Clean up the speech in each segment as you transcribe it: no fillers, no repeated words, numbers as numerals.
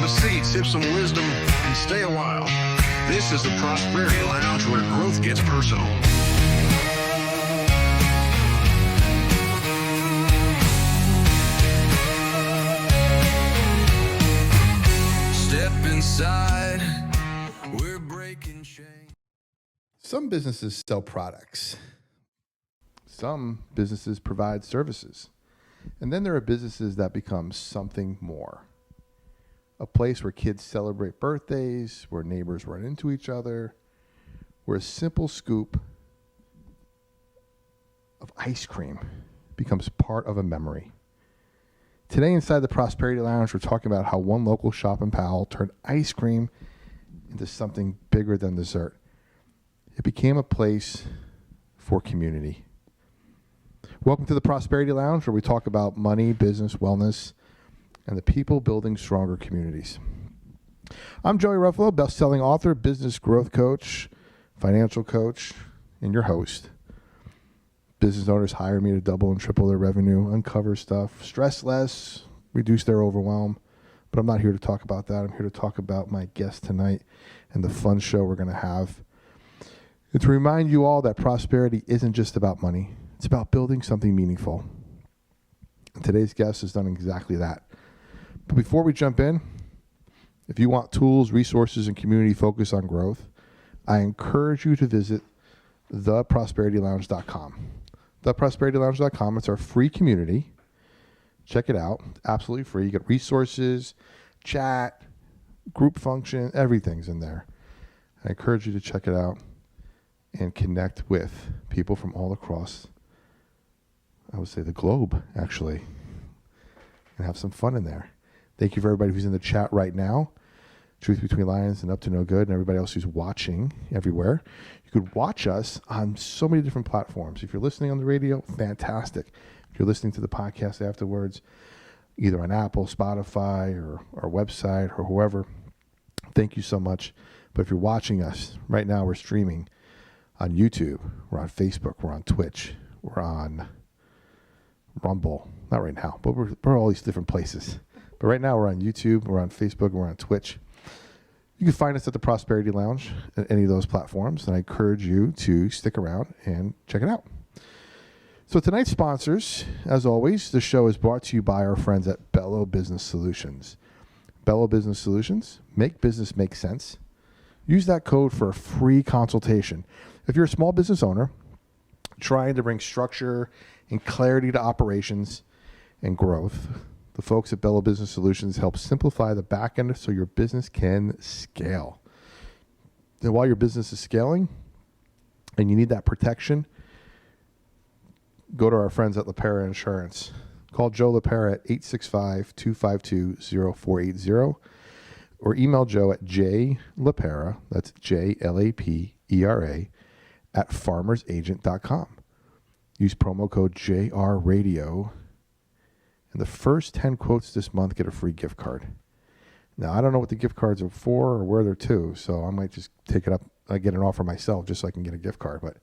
a seat, sip some wisdom, and stay a while. This is the Prosperity Lounge, where growth gets personal. Step inside, we're breaking chains. Some businesses sell products. Some businesses provide services. And then there are businesses that become something more. A place where kids celebrate birthdays, where neighbors run into each other, where a simple scoop of ice cream becomes part of a memory. Today inside the Prosperity Lounge, we're talking about how one local shop in Powell turned ice cream into something bigger than dessert. It became a place for community. Welcome to the Prosperity Lounge, where we talk about money, business, wellness, and the people building stronger communities. I'm Joey Ruffalo, best-selling author, business growth coach, financial coach, and your host. Business owners hire me to double and triple their revenue, uncover stuff, stress less, reduce their overwhelm. But I'm not here to talk about that. I'm here to talk about my guest tonight and the fun show we're going to have. And to remind you all that prosperity isn't just about money. It's about building something meaningful. And today's guest has done exactly that. But before we jump in, if you want tools, resources, and community focus on growth, I encourage you to visit theprosperitylounge.com. Theprosperitylounge.com. It's our free community. Check it out. It's absolutely free. You get resources, chat, group function, everything's in there. I encourage you to check it out and connect with people from all across, I would say, the globe, actually, and have some fun in there. Thank you for everybody who's in the chat right now. Truth Between Lions and Up to No Good, and everybody else who's watching everywhere. You could watch us on so many different platforms. If you're listening on the radio, fantastic. If you're listening to the podcast afterwards, either on Apple, Spotify, or our website, or whoever, thank you so much. But if you're watching us right now, we're streaming on YouTube, we're on Facebook, we're on Twitch, we're on Rumble. Not right now, but we're all these different places. But right now we're on YouTube, we're on Facebook, we're on Twitch. You can find us at the Prosperity Lounge at any of those platforms, and I encourage you to stick around and check it out. So tonight's sponsors, as always, the show is brought to you by our friends at Bello Business Solutions. Bello Business Solutions, make business make sense. Use that code for a free consultation. If you're a small business owner trying to bring structure and clarity to operations and growth, the folks at Bello Business Solutions help simplify the back end so your business can scale. And while your business is scaling and you need that protection, go to our friends at LaPera Insurance. Call Joe LaPera at 865-252-0480 or email Joe at jlapera, that's JLAPERA, at farmersagent.com. Use promo code JRRadio. And the first 10 quotes this month get a free gift card. Now, I don't know what the gift cards are for or where they're to, so I might just take it up, get an offer myself just so I can get a gift card. But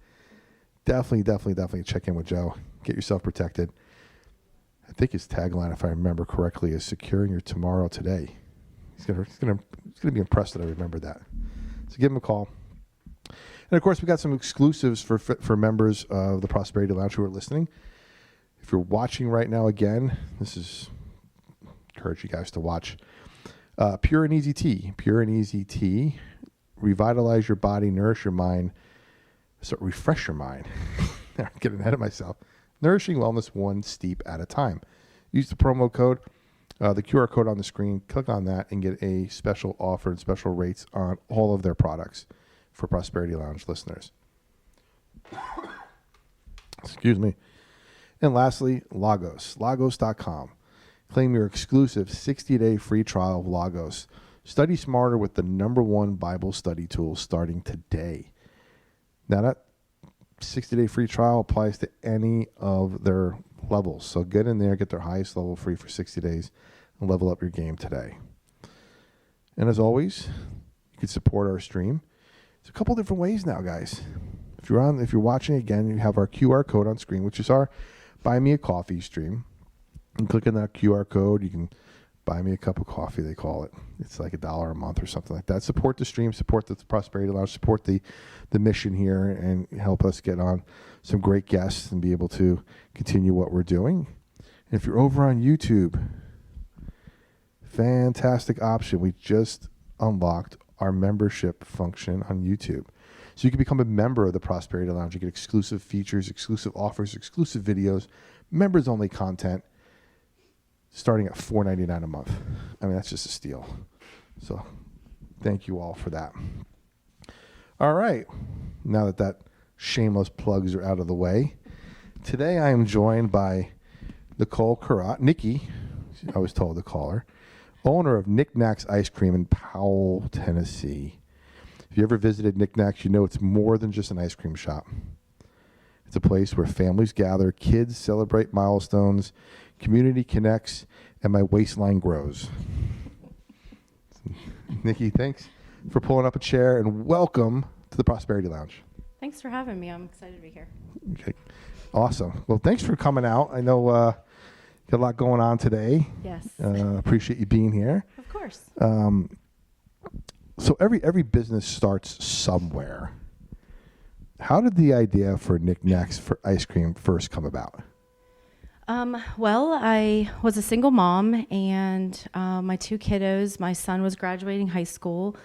definitely check in with Joe. Get yourself protected. I think his tagline, if I remember correctly, is securing your tomorrow today. He's gonna be impressed that I remember that. So give him a call. And of course, we got some exclusives for members of the Prosperity Lounge who are listening. If you're watching right now again, encourage you guys to watch Pure and Easy Tea. Pure and Easy Tea. Revitalize your body, nourish your mind, refresh your mind. I'm getting ahead of myself. Nourishing wellness one steep at a time. Use the promo code, the QR code on the screen. Click on that and get a special offer and special rates on all of their products for Prosperity Lounge listeners. Excuse me. And lastly, Lagos. Lagos.com. Claim your exclusive 60-day free trial of Lagos. Study smarter with the #1 Bible study tool starting today. Now that 60-day free trial applies to any of their levels. So get in there, get their highest level free for 60 days, and level up your game today. And as always, you can support our stream. There's a couple different ways now, guys. If you're watching again, you have our QR code on screen, which is our Buy Me a Coffee stream. And click on that QR code. You can Buy me a cup of coffee, they call it. It's like $1 a month or something like that. Support the stream, support the Prosperity Lounge, support the mission here, and help us get on some great guests and be able to continue what we're doing. And if you're over on YouTube, fantastic option. We just unlocked our membership function on YouTube. So you can become a member of the Prosperity Lounge. You get exclusive features, exclusive offers, exclusive videos, members-only content, starting at $4.99 a month. I mean, that's just a steal. So thank you all for that. All right. Now that shameless plugs are out of the way, today I am joined by Nicole Curott, Nikki, I was told to call her, owner of NikNak's Ice Cream in Powell, Tennessee. If you ever visited NikNak's, you know it's more than just an ice cream shop. It's a place where families gather, kids celebrate milestones, community connects, and my waistline grows. Nikki, thanks for pulling up a chair, and welcome to the Prosperity Lounge. Thanks for having me. I'm excited to be here. Okay, awesome. Well, thanks for coming out. I know you got a lot going on today. Yes. Appreciate you being here. Of course. So every business starts somewhere. How did the idea for NikNak's for ice cream first come about? Well, I was a single mom, and my 2 kiddos, my son was graduating high school,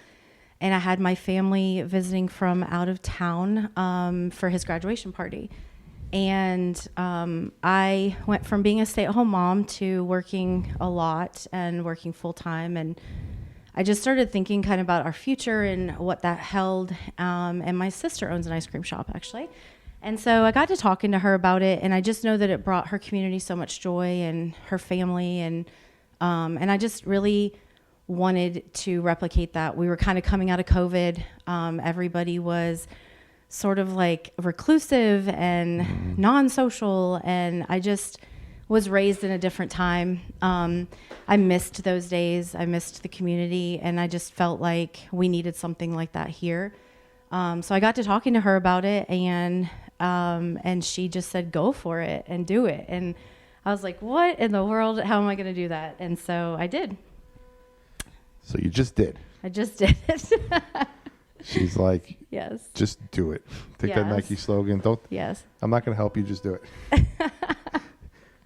and I had my family visiting from out of town for his graduation party. And I went from being a stay-at-home mom to working a lot and working full-time, and I just started thinking kind of about our future and what that held. And my sister owns an ice cream shop, actually. And so I got to talking to her about it, and I just know that it brought her community so much joy and her family, and I just really wanted to replicate that. We were kind of coming out of COVID. Everybody was sort of like reclusive and non-social, and I just was raised in a different time. I missed those days. I missed the community, and I just felt like we needed something like that here. So I got to talking to her about it, and she just said, go for it and do it. And I was like, what in the world? How am I going to do that? And so I did. So you just did. I just did it. She's like, yes. Just do it. Take that Nike slogan. Yes. I'm not going to help you. Just do it.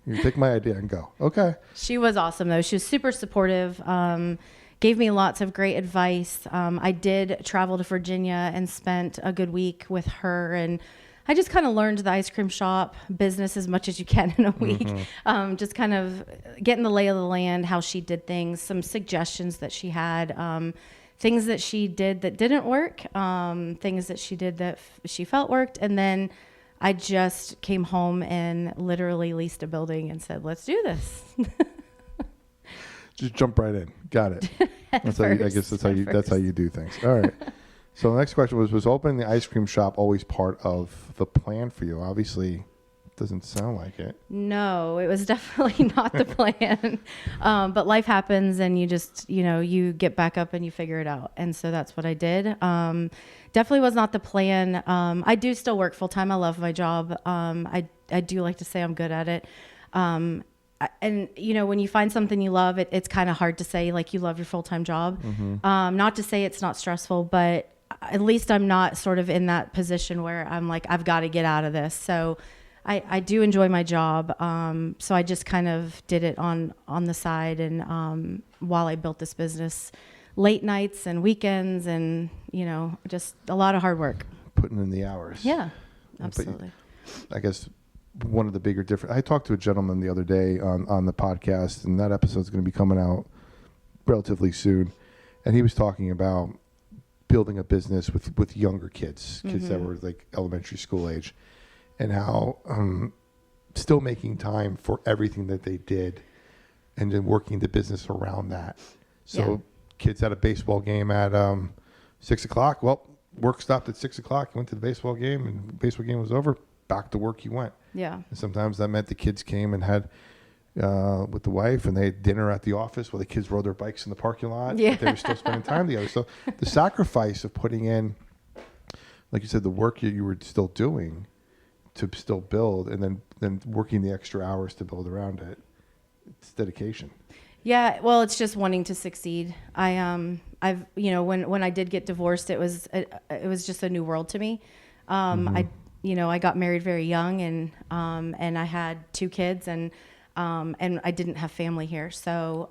You take my idea and go. Okay. She was awesome, though. She was super supportive. Gave me lots of great advice. I did travel to Virginia and spent a good week with her, and I just kind of learned the ice cream shop business as much as you can in a week. Just kind of getting the lay of the land, how she did things, some suggestions that she had, things that she did that didn't work, things that she did that she felt worked, and then I just came home and literally leased a building and said, let's do this. Just jump right in. Got it. That's how you, I guess that's how you do things. All right. So the next question was opening the ice cream shop always part of the plan for you? Obviously, it doesn't sound like it. No, it was definitely not the plan. But life happens, and you just, you get back up and you figure it out. And so that's what I did. Definitely was not the plan. I do still work full time. I love my job. I do like to say I'm good at it. And when you find something you love, it's kind of hard to say like you love your full-time job. Not to say it's not stressful, but at least I'm not sort of in that position where I'm like, I've got to get out of this. So I do enjoy my job. So I just kind of did it on the side. And while I built this business, late nights and weekends and, just a lot of hard work. Putting in the hours. Yeah, absolutely. I guess one of the bigger difference. I talked to a gentleman the other day on the podcast, and that episode is going to be coming out relatively soon. And he was talking about building a business with younger kids that were like elementary school age, and how still making time for everything that they did, and then working the business around that. So kids had a baseball game at 6 o'clock. Well, work stopped at 6 o'clock. He went to the baseball game, and the baseball game was over. Back to work he went. Yeah. And sometimes that meant the kids came and had with the wife, and they had dinner at the office while the kids rode their bikes in the parking lot. Yeah. But they were still spending time together. So the sacrifice of putting in, like you said, the work you were still doing to still build, and then working the extra hours to build around it, it's dedication. Yeah, well, it's just wanting to succeed. I've when I did get divorced, it was just a new world to me. I got married very young, and I had 2 kids, and I didn't have family here, so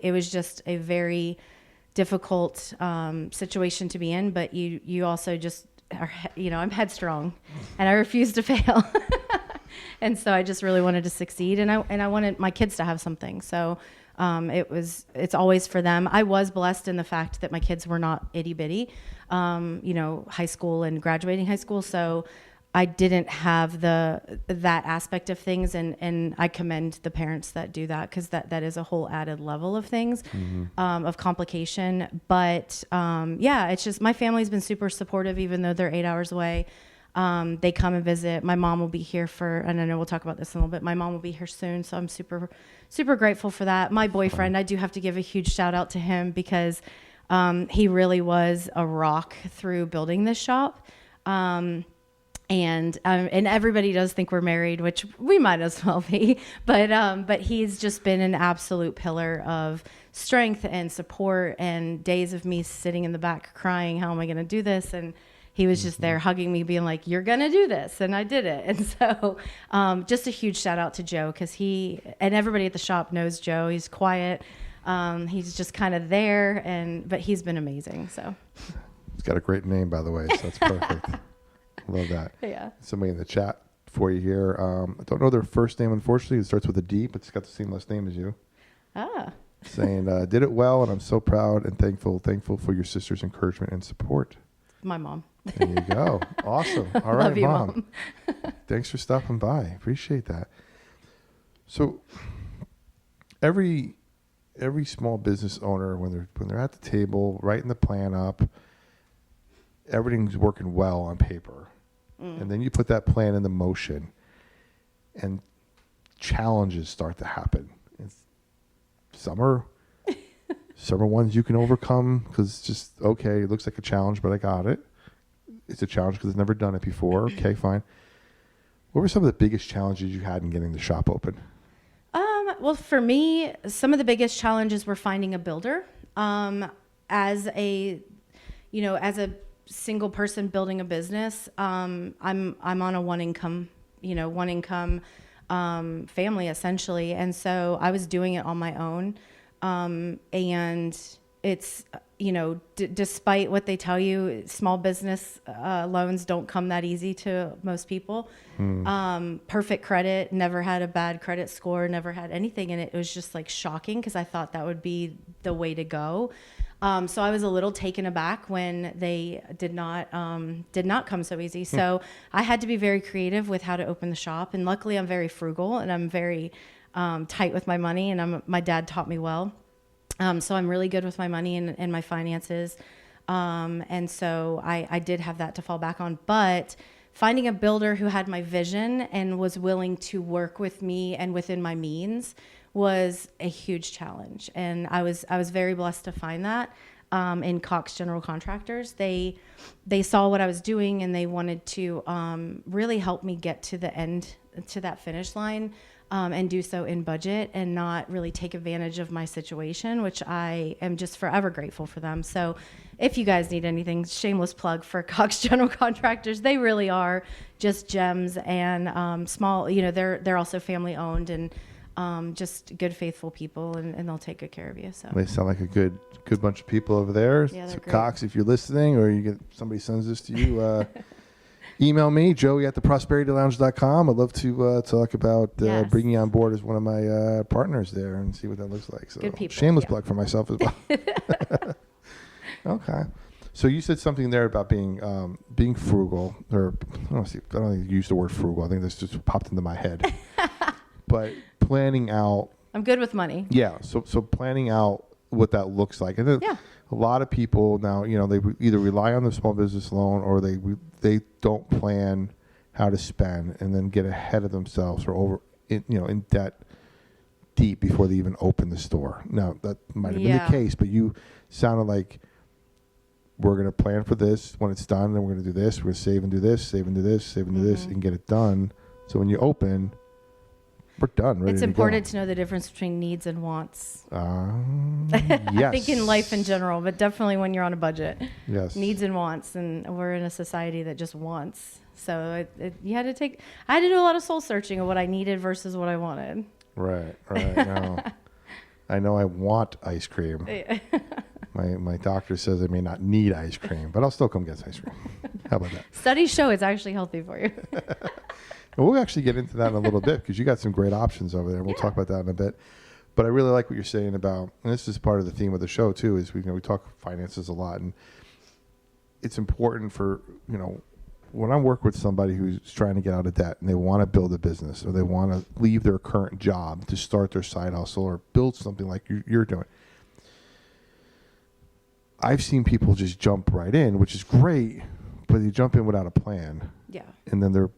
it was just a very difficult situation to be in. But you also just are, I'm headstrong, and I refuse to fail. And so I just really wanted to succeed, and I wanted my kids to have something. So it's always for them. I was blessed in the fact that my kids were not itty bitty, high school and graduating high school. So I didn't have that aspect of things, and I commend the parents that do that, because that is a whole added level of things, of complication. But it's just my family's been super supportive, even though they're 8 hours away. They come and visit. My mom will be here and I know we'll talk about this in a little bit. My mom will be here soon, so I'm super, super grateful for that. My boyfriend, I do have to give a huge shout out to him, because he really was a rock through building this shop. And everybody does think we're married, which we might as well be, but he's just been an absolute pillar of strength and support, and days of me sitting in the back crying, how am I going to do this? And he was just there hugging me, being like, you're going to do this. And I did it. And so just a huge shout out to Joe, because and everybody at the shop knows Joe. He's quiet. He's just kind of there, but he's been amazing. So He's got a great name, by the way, so that's perfect. Love that. Yeah. Somebody in the chat for you here. I don't know their first name, unfortunately. It starts with a D, but it's got the same last name as you. Ah. Saying, did it well, and I'm so proud and thankful for your sister's encouragement and support. My mom. There you go. Awesome. All right, Love you, Mom. Thanks for stopping by. Appreciate that. So every small business owner, when they're at the table, writing the plan up, everything's working well on paper. And then you put that plan into motion, and challenges start to happen. Some are ones you can overcome, because it's just, okay, it looks like a challenge, but I got it. It's a challenge because I've never done it before. Okay, fine. What were some of the biggest challenges you had in getting the shop open? Well, for me, some of the biggest challenges were finding a builder. As a single person building a business, I'm on a one income family essentially, and so I was doing it on my own, and it's despite what they tell you, small business loans don't come that easy to most people. Perfect credit, never had a bad credit score, never had anything, and it was just like shocking, because I thought that would be the way to go. So I was a little taken aback when they did not come so easy. So I had to be very creative with how to open the shop, and luckily I'm very frugal, and I'm very tight with my money, and my dad taught me well. So I'm really good with my money and my finances. And so I did have that to fall back on. But finding a builder who had my vision and was willing to work with me and within my means was a huge challenge. And I was very blessed to find that in Cox General Contractors. They saw what I was doing, and they wanted to really help me get to the end, to that finish line. And do so in budget, and not really take advantage of my situation, which I am just forever grateful for them. So if you guys need anything, shameless plug for Cox General Contractors. They really are just gems, and small, they're also family owned, and just good, faithful people, and they'll take good care of you. So They sound like a good bunch of people over there. Yeah, they're So great. Cox, if you're listening, or somebody sends this to you, email me, joey@theprosperitylounge.com. I'd love to talk about Yes. bringing you on board as one of my partners there, and see what that looks like. So Good people, shameless yeah. plug for myself as well. Okay. So you said something there about being frugal, or I don't think you used the word frugal. I think this just popped into my head. But planning out. I'm good with money. Yeah. So planning out what that looks like. And Yeah. a lot of people now, they either rely on the small business loan, or they don't plan how to spend, and then get ahead of themselves, or in debt deep before they even open the store. Now, that might have been the case, but you sounded like, we're going to plan for this when it's done, then we're going to do this, we're going to save and do this, save and do this, save and do this, and get it done. So when you open, we're done. Ready It's to important go. to know the difference between needs and wants. Yes. I think in life in general, but definitely when you're on a budget. Yes. Needs and wants, and we're in a society that just wants. So I had to do a lot of soul searching of what I needed versus what I wanted. Right. No. I know I want ice cream. My doctor says I may not need ice cream, but I'll still come get ice cream. How about that? Studies show it's actually healthy for you. And we'll actually get into that in a little bit because you got some great options over there. We'll talk about that in a bit. But I really like what you're saying about, and this is part of the theme of the show too, is we talk finances a lot, and it's important for, when I work with somebody who's trying to get out of debt and they want to build a business or they want to leave their current job to start their side hustle or build something like you're doing. I've seen people just jump right in, which is great, but they jump in without a plan. Yeah. And then they're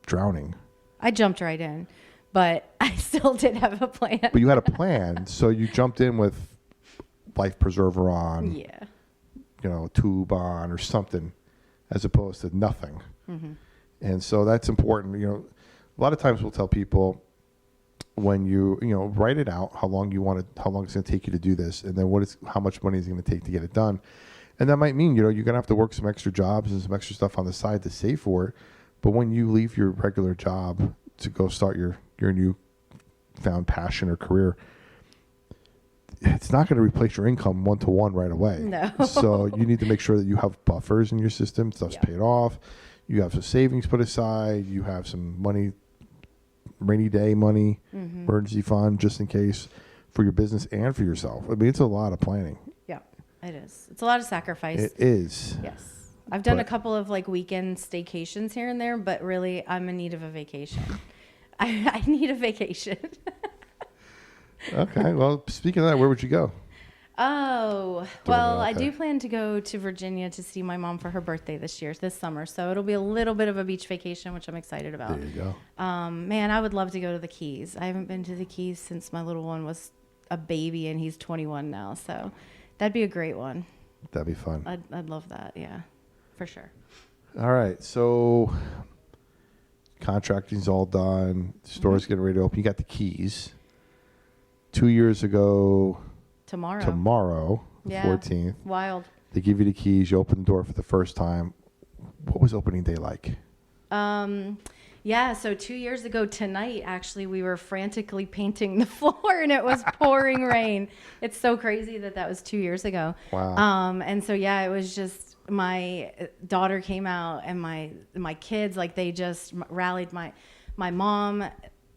drowning. I jumped right in, but I still did have a plan. But you had a plan, so you jumped in with life preserver on, Yeah. tube on or something, as opposed to nothing. Mm-hmm. And so that's important. A lot of times we'll tell people when you write it out how long it's going to take you to do this, and then how much money is it going to take to get it done. And that might mean you're going to have to work some extra jobs and some extra stuff on the side to save for it. But when you leave your regular job to go start your new found passion or career, it's not going to replace your income one-to-one right away. No. So you need to make sure that you have buffers in your system. Stuff's paid off. You have some savings put aside. You have some money, rainy day money, emergency fund, just in case, for your business and for yourself. I mean, it's a lot of planning. Yeah, it is. It's a lot of sacrifice. It is. Yes. I've done a couple of weekend staycations here and there, but really I'm in need of a vacation. I need a vacation. Okay. Well, speaking of that, where would you go? Oh, well, I do plan to go to Virginia to see my mom for her birthday this summer. So it'll be a little bit of a beach vacation, which I'm excited about. There you go. Man, I would love to go to the Keys. I haven't been to the Keys since my little one was a baby, and he's 21 now. So that'd be a great one. That'd be fun. I'd love that. Yeah, for sure. All right. So contracting's all done. Store's getting ready to open. You got the keys. 2 years ago tomorrow, the 14th. Wild. They give you the keys. You open the door for the first time. What was opening day like? So 2 years ago tonight, actually, we were frantically painting the floor and it was pouring rain. It's so crazy that was 2 years ago. Wow. And so, it was just my daughter came out and my kids, they just rallied. My mom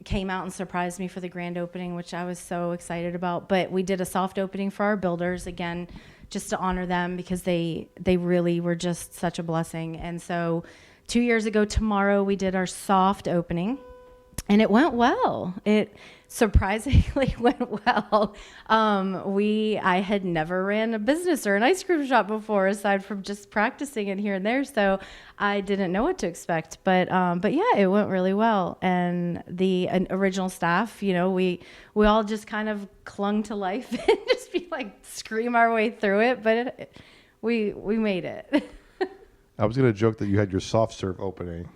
came out and surprised me for the grand opening, which I was so excited about. But we did a soft opening for our builders, again, just to honor them because they really were just such a blessing. And so 2 years ago tomorrow, we did our soft opening, and it went well. It surprisingly went well. I had never ran a business or an ice cream shop before, aside from just practicing it here and there. So I didn't know what to expect, but it went really well. And the original staff, we all just kind of clung to life and just scream our way through it. But we made it. I was going to joke that you had your soft serve opening.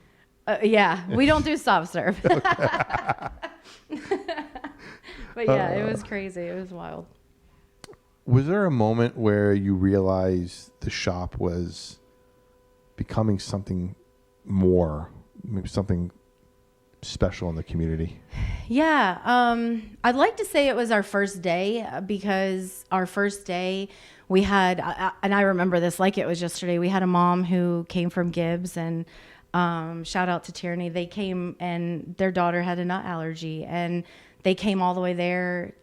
We don't do soft serve. But it was crazy. It was wild. Was there a moment where you realized the shop was becoming something more, maybe something special in the community? Yeah. I'd like to say it was our first day, because our first day we had, and I remember this like it was yesterday, we had a mom who came from Gibbs, and shout out to Tierney. They came and their daughter had a nut allergy, and they came all the way there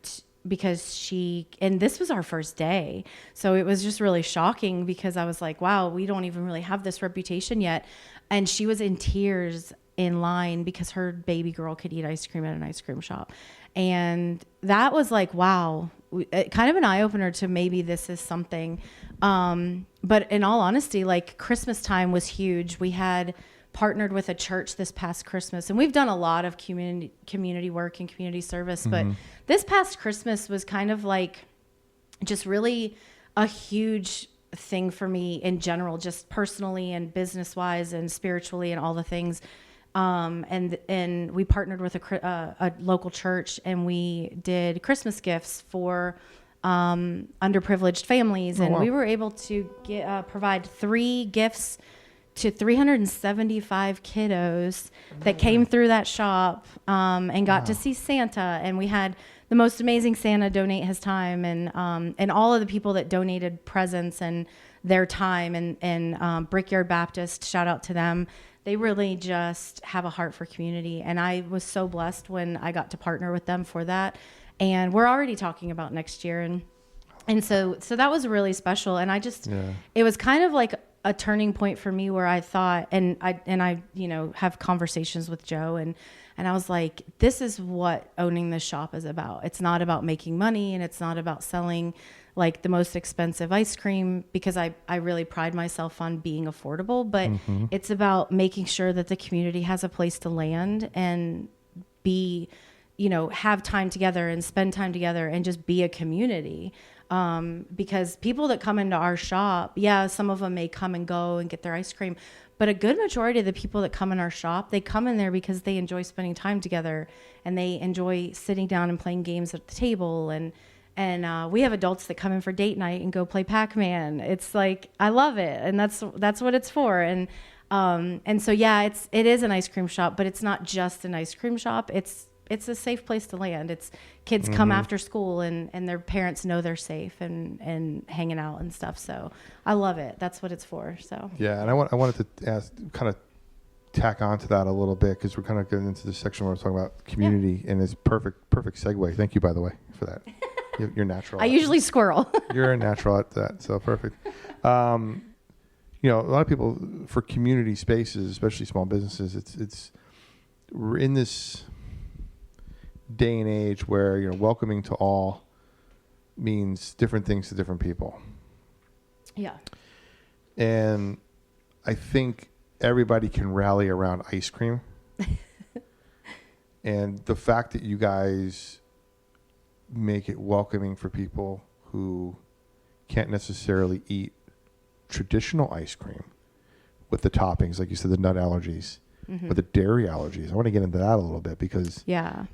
because and this was our first day. So it was just really shocking because I was like, wow, we don't even really have this reputation yet. And she was in tears in line because her baby girl could eat ice cream at an ice cream shop. And that was like, wow, kind of an eye opener to maybe this is something. But in all honesty, Christmas time was huge. We had partnered with a church this past Christmas, and we've done a lot of community work and community service, but this past Christmas was kind of just really a huge thing for me in general, just personally and business wise and spiritually and all the things. And we partnered with a local church, and we did Christmas gifts for underprivileged families, and wow. we were able to provide 3 gifts to 375 kiddos that came through that shop and got to see Santa. And we had the most amazing Santa donate his time, and all of the people that donated presents and their time, and Brickyard Baptist, shout out to them. They really just have a heart for community, and I was so blessed when I got to partner with them for that. And we're already talking about next year, and so that was really special. And I just, it was kind of like a turning point for me where I thought, and I have conversations with Joe, and I was like, this is what owning this shop is about. It's not about making money, and it's not about selling like the most expensive ice cream, because I really pride myself on being affordable, but it's about making sure that the community has a place to land and be, have time together and spend time together and just be a community. Because people that come into our shop, some of them may come and go and get their ice cream, but a good majority of the people that come in our shop, they come in there because they enjoy spending time together, and they enjoy sitting down and playing games at the table. And we have adults that come in for date night and go play Pac-Man. It's like, I love it. And that's what it's for. And so, it is an ice cream shop, but it's not just an ice cream shop. It's a safe place to land. It's kids come after school, and their parents know they're safe and hanging out and stuff. So I love it. That's what it's for. So yeah, and I wanted to ask, kind of tack on to that a little bit, because we're kind of getting into the section where we're talking about community, and it's perfect segue. Thank you, by the way, for that. You're natural. I usually squirrel. You're a natural at that, so perfect. A lot of people, for community spaces, especially small businesses, we're in this day and age where welcoming to all means different things to different people. Yeah. And I think everybody can rally around ice cream. And the fact that you guys make it welcoming for people who can't necessarily eat traditional ice cream with the toppings, like you said, the nut allergies, or the dairy allergies. I want to get into that a little bit, because I'll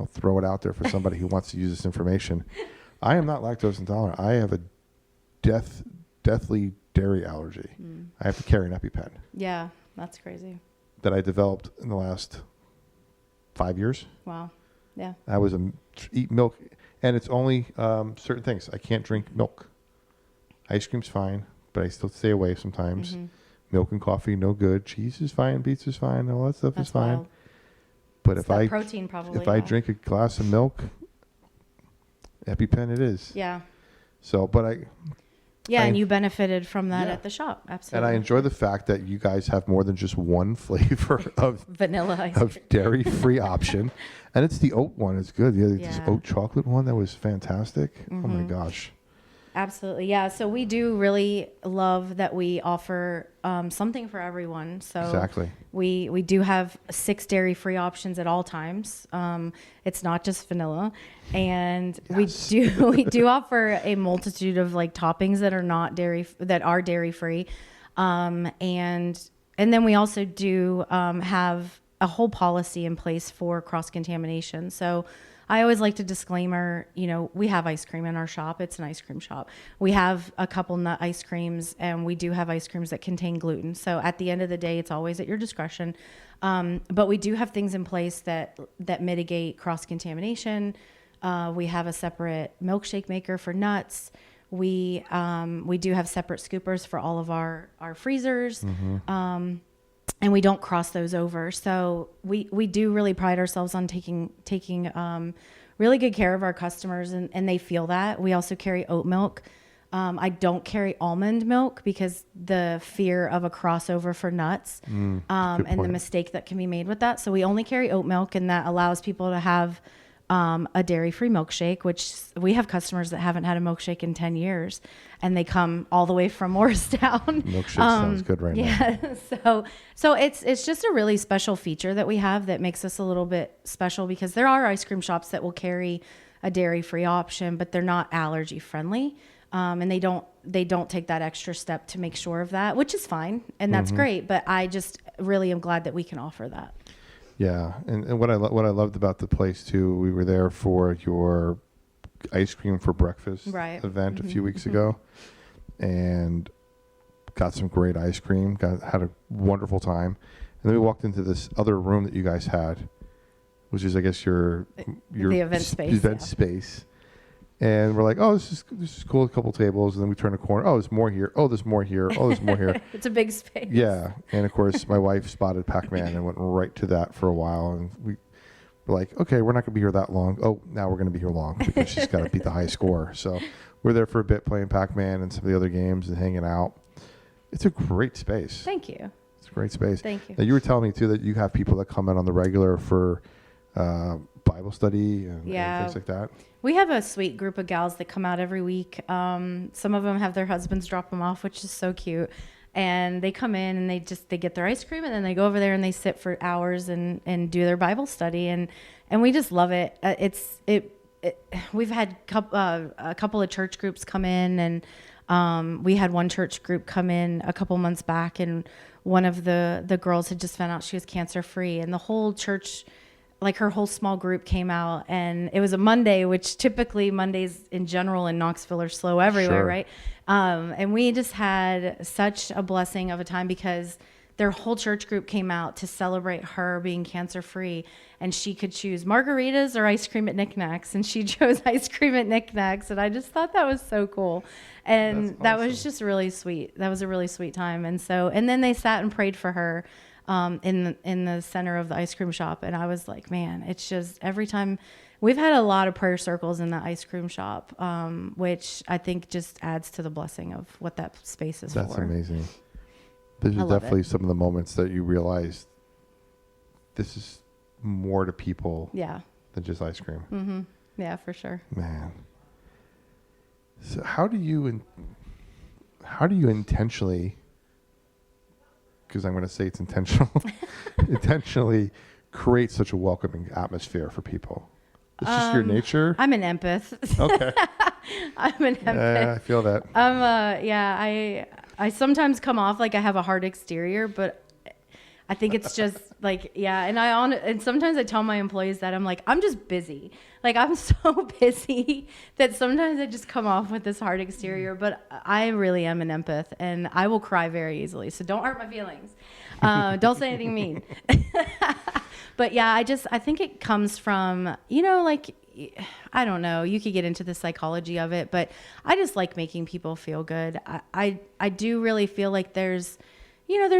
throw it out there for somebody who wants to use this information. I am not lactose intolerant. I have a deathly dairy allergy. I have to carry an EpiPen. Yeah, that's crazy. That I developed in the last 5 years. Wow. Yeah. I was eat milk, and it's only certain things. I can't drink milk. Ice cream's fine, but I still stay away sometimes. Milk and coffee, no good. Cheese is fine. Pizza's fine. All that stuff is fine. Wild. But It's if I protein probably. if I drink a glass of milk, EpiPen it is. Yeah. So, but and you benefited from that at the shop. Absolutely. And I enjoy the fact that you guys have more than just one flavor of vanilla ice cream. of dairy-free option, and it's the oat one. It's good. This oat chocolate one, that was fantastic. Oh my gosh. Absolutely. Yeah. So we do really love that we offer something for everyone. So exactly. We do have 6 dairy-free options at all times. It's not just vanilla, and we do offer a multitude of like toppings that are not dairy-free, and then we also do have a whole policy in place for cross-contamination. So I always like to disclaimer, we have ice cream in our shop. It's an ice cream shop. We have a couple nut ice creams, and we do have ice creams that contain gluten. So at the end of the day, it's always at your discretion. But we do have things in place that mitigate cross-contamination. We have a separate milkshake maker for nuts. We do have separate scoopers for all of our freezers. And we don't cross those over. So we do really pride ourselves on taking really good care of our customers, and they feel that. We also carry oat milk. I don't carry almond milk because the fear of a crossover for nuts and the mistake that can be made with that. So we only carry oat milk, and that allows people to have a dairy-free milkshake, which we have customers that haven't had a milkshake in 10 years, and they come all the way from Morristown. Milkshake sounds good right now. Yeah, so it's just a really special feature that we have that makes us a little bit special, because there are ice cream shops that will carry a dairy-free option, but they're not allergy friendly, and they don't take that extra step to make sure of that, which is fine, and that's great. But I just really am glad that we can offer that. Yeah, and what I loved about the place too, we were there for your ice cream for breakfast event a few weeks ago, and got some great ice cream. Had a wonderful time, and then we walked into this other room that you guys had, which is I guess your the event space. And we're like, oh, this is cool. A couple tables, and then we turn a corner. Oh, there's more here. Oh, there's more here. Oh, there's more here. It's a big space. Yeah, and of course, my wife spotted Pac-Man and went right to that for a while, and we were like, okay, we're not going to be here that long. Oh, now we're going to be here long because she's got to beat the high score. So we're there for a bit playing Pac-Man and some of the other games and hanging out. It's a great space. Thank you. It's a great space. Thank you. Now, you were telling me too that you have people that come in on the regular for Bible study and things like that. We have a sweet group of gals that come out every week. Some of them have their husbands drop them off, which is so cute. And they come in and they get their ice cream, and then they go over there and they sit for hours and do their Bible study. And we just love it. We've had a couple of church groups come in, and we had one church group come in a couple months back, and one of the girls had just found out she was cancer free, and the whole church, like her whole small group, came out, and it was a Monday, which typically Mondays in general in Knoxville are slow everywhere, Sure. right? And we just had such a blessing of a time because their whole church group came out to celebrate her being cancer free, and she could choose margaritas or ice cream at NikNak's, and she chose ice cream at NikNak's, and I just thought that was so cool. And That's that awesome. was just really sweet. That was a really sweet time. And then they sat and prayed for her in the center of the ice cream shop, and I was like, man, it's just every time we've had a lot of prayer circles in the ice cream shop, which I think just adds to the blessing of what that space is for. That's amazing. These I are love definitely it. some of the moments that you realize this is more to people Yeah. than just ice cream. Mm-hmm. Yeah, for sure. Man. So how do you intentionally, because I'm going to say it's intentional, intentionally create such a welcoming atmosphere for people? It's just your nature? I'm an empath. Okay. I'm an empath. Yeah, I feel that. I sometimes come off like I have a hard exterior, but I think it's just like, yeah. And sometimes I tell my employees that I'm like, I'm just busy. Like I'm so busy that sometimes I just come off with this hard exterior, but I really am an empath, and I will cry very easily. So don't hurt my feelings. Don't say anything mean. But yeah, I think it comes from, like, I don't know, you could get into the psychology of it, but I just like making people feel good. I do really feel like there's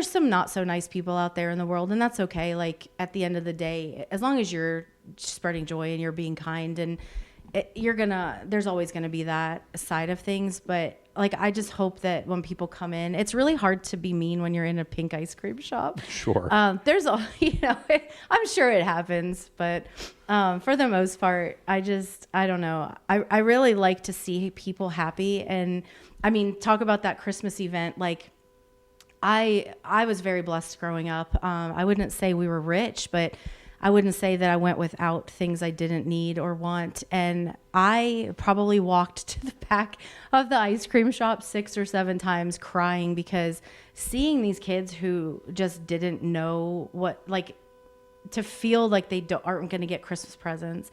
some not so nice people out there in the world, and that's okay. Like at the end of the day, as long as you're spreading joy and you're being kind, and there's always gonna be that side of things. But like, I just hope that when people come in, it's really hard to be mean when you're in a pink ice cream shop. Sure. There's I'm sure it happens, but for the most part, I don't know. I really like to see people happy. And I mean, talk about that Christmas event. Like I was very blessed growing up. I wouldn't say we were rich, but I wouldn't say that I went without things I didn't need or want. And I probably walked to the back of the ice cream shop 6 or 7 times crying, because seeing these kids who just didn't know to feel like they aren't going to get Christmas presents.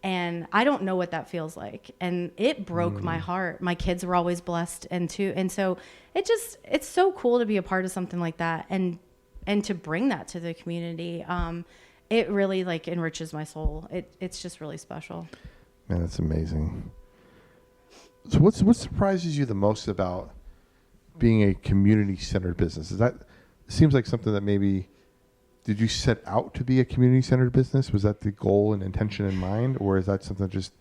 And I don't know what that feels like. And it broke my heart. My kids were always blessed. And so it's so cool to be a part of something like that and to bring that to the community. It really enriches my soul. It's just really special. Man, that's amazing. So what surprises you the most about being a community-centered business? Seems like something that maybe, did you set out to be a community-centered business? Was that the goal and intention in mind? Or is that something that just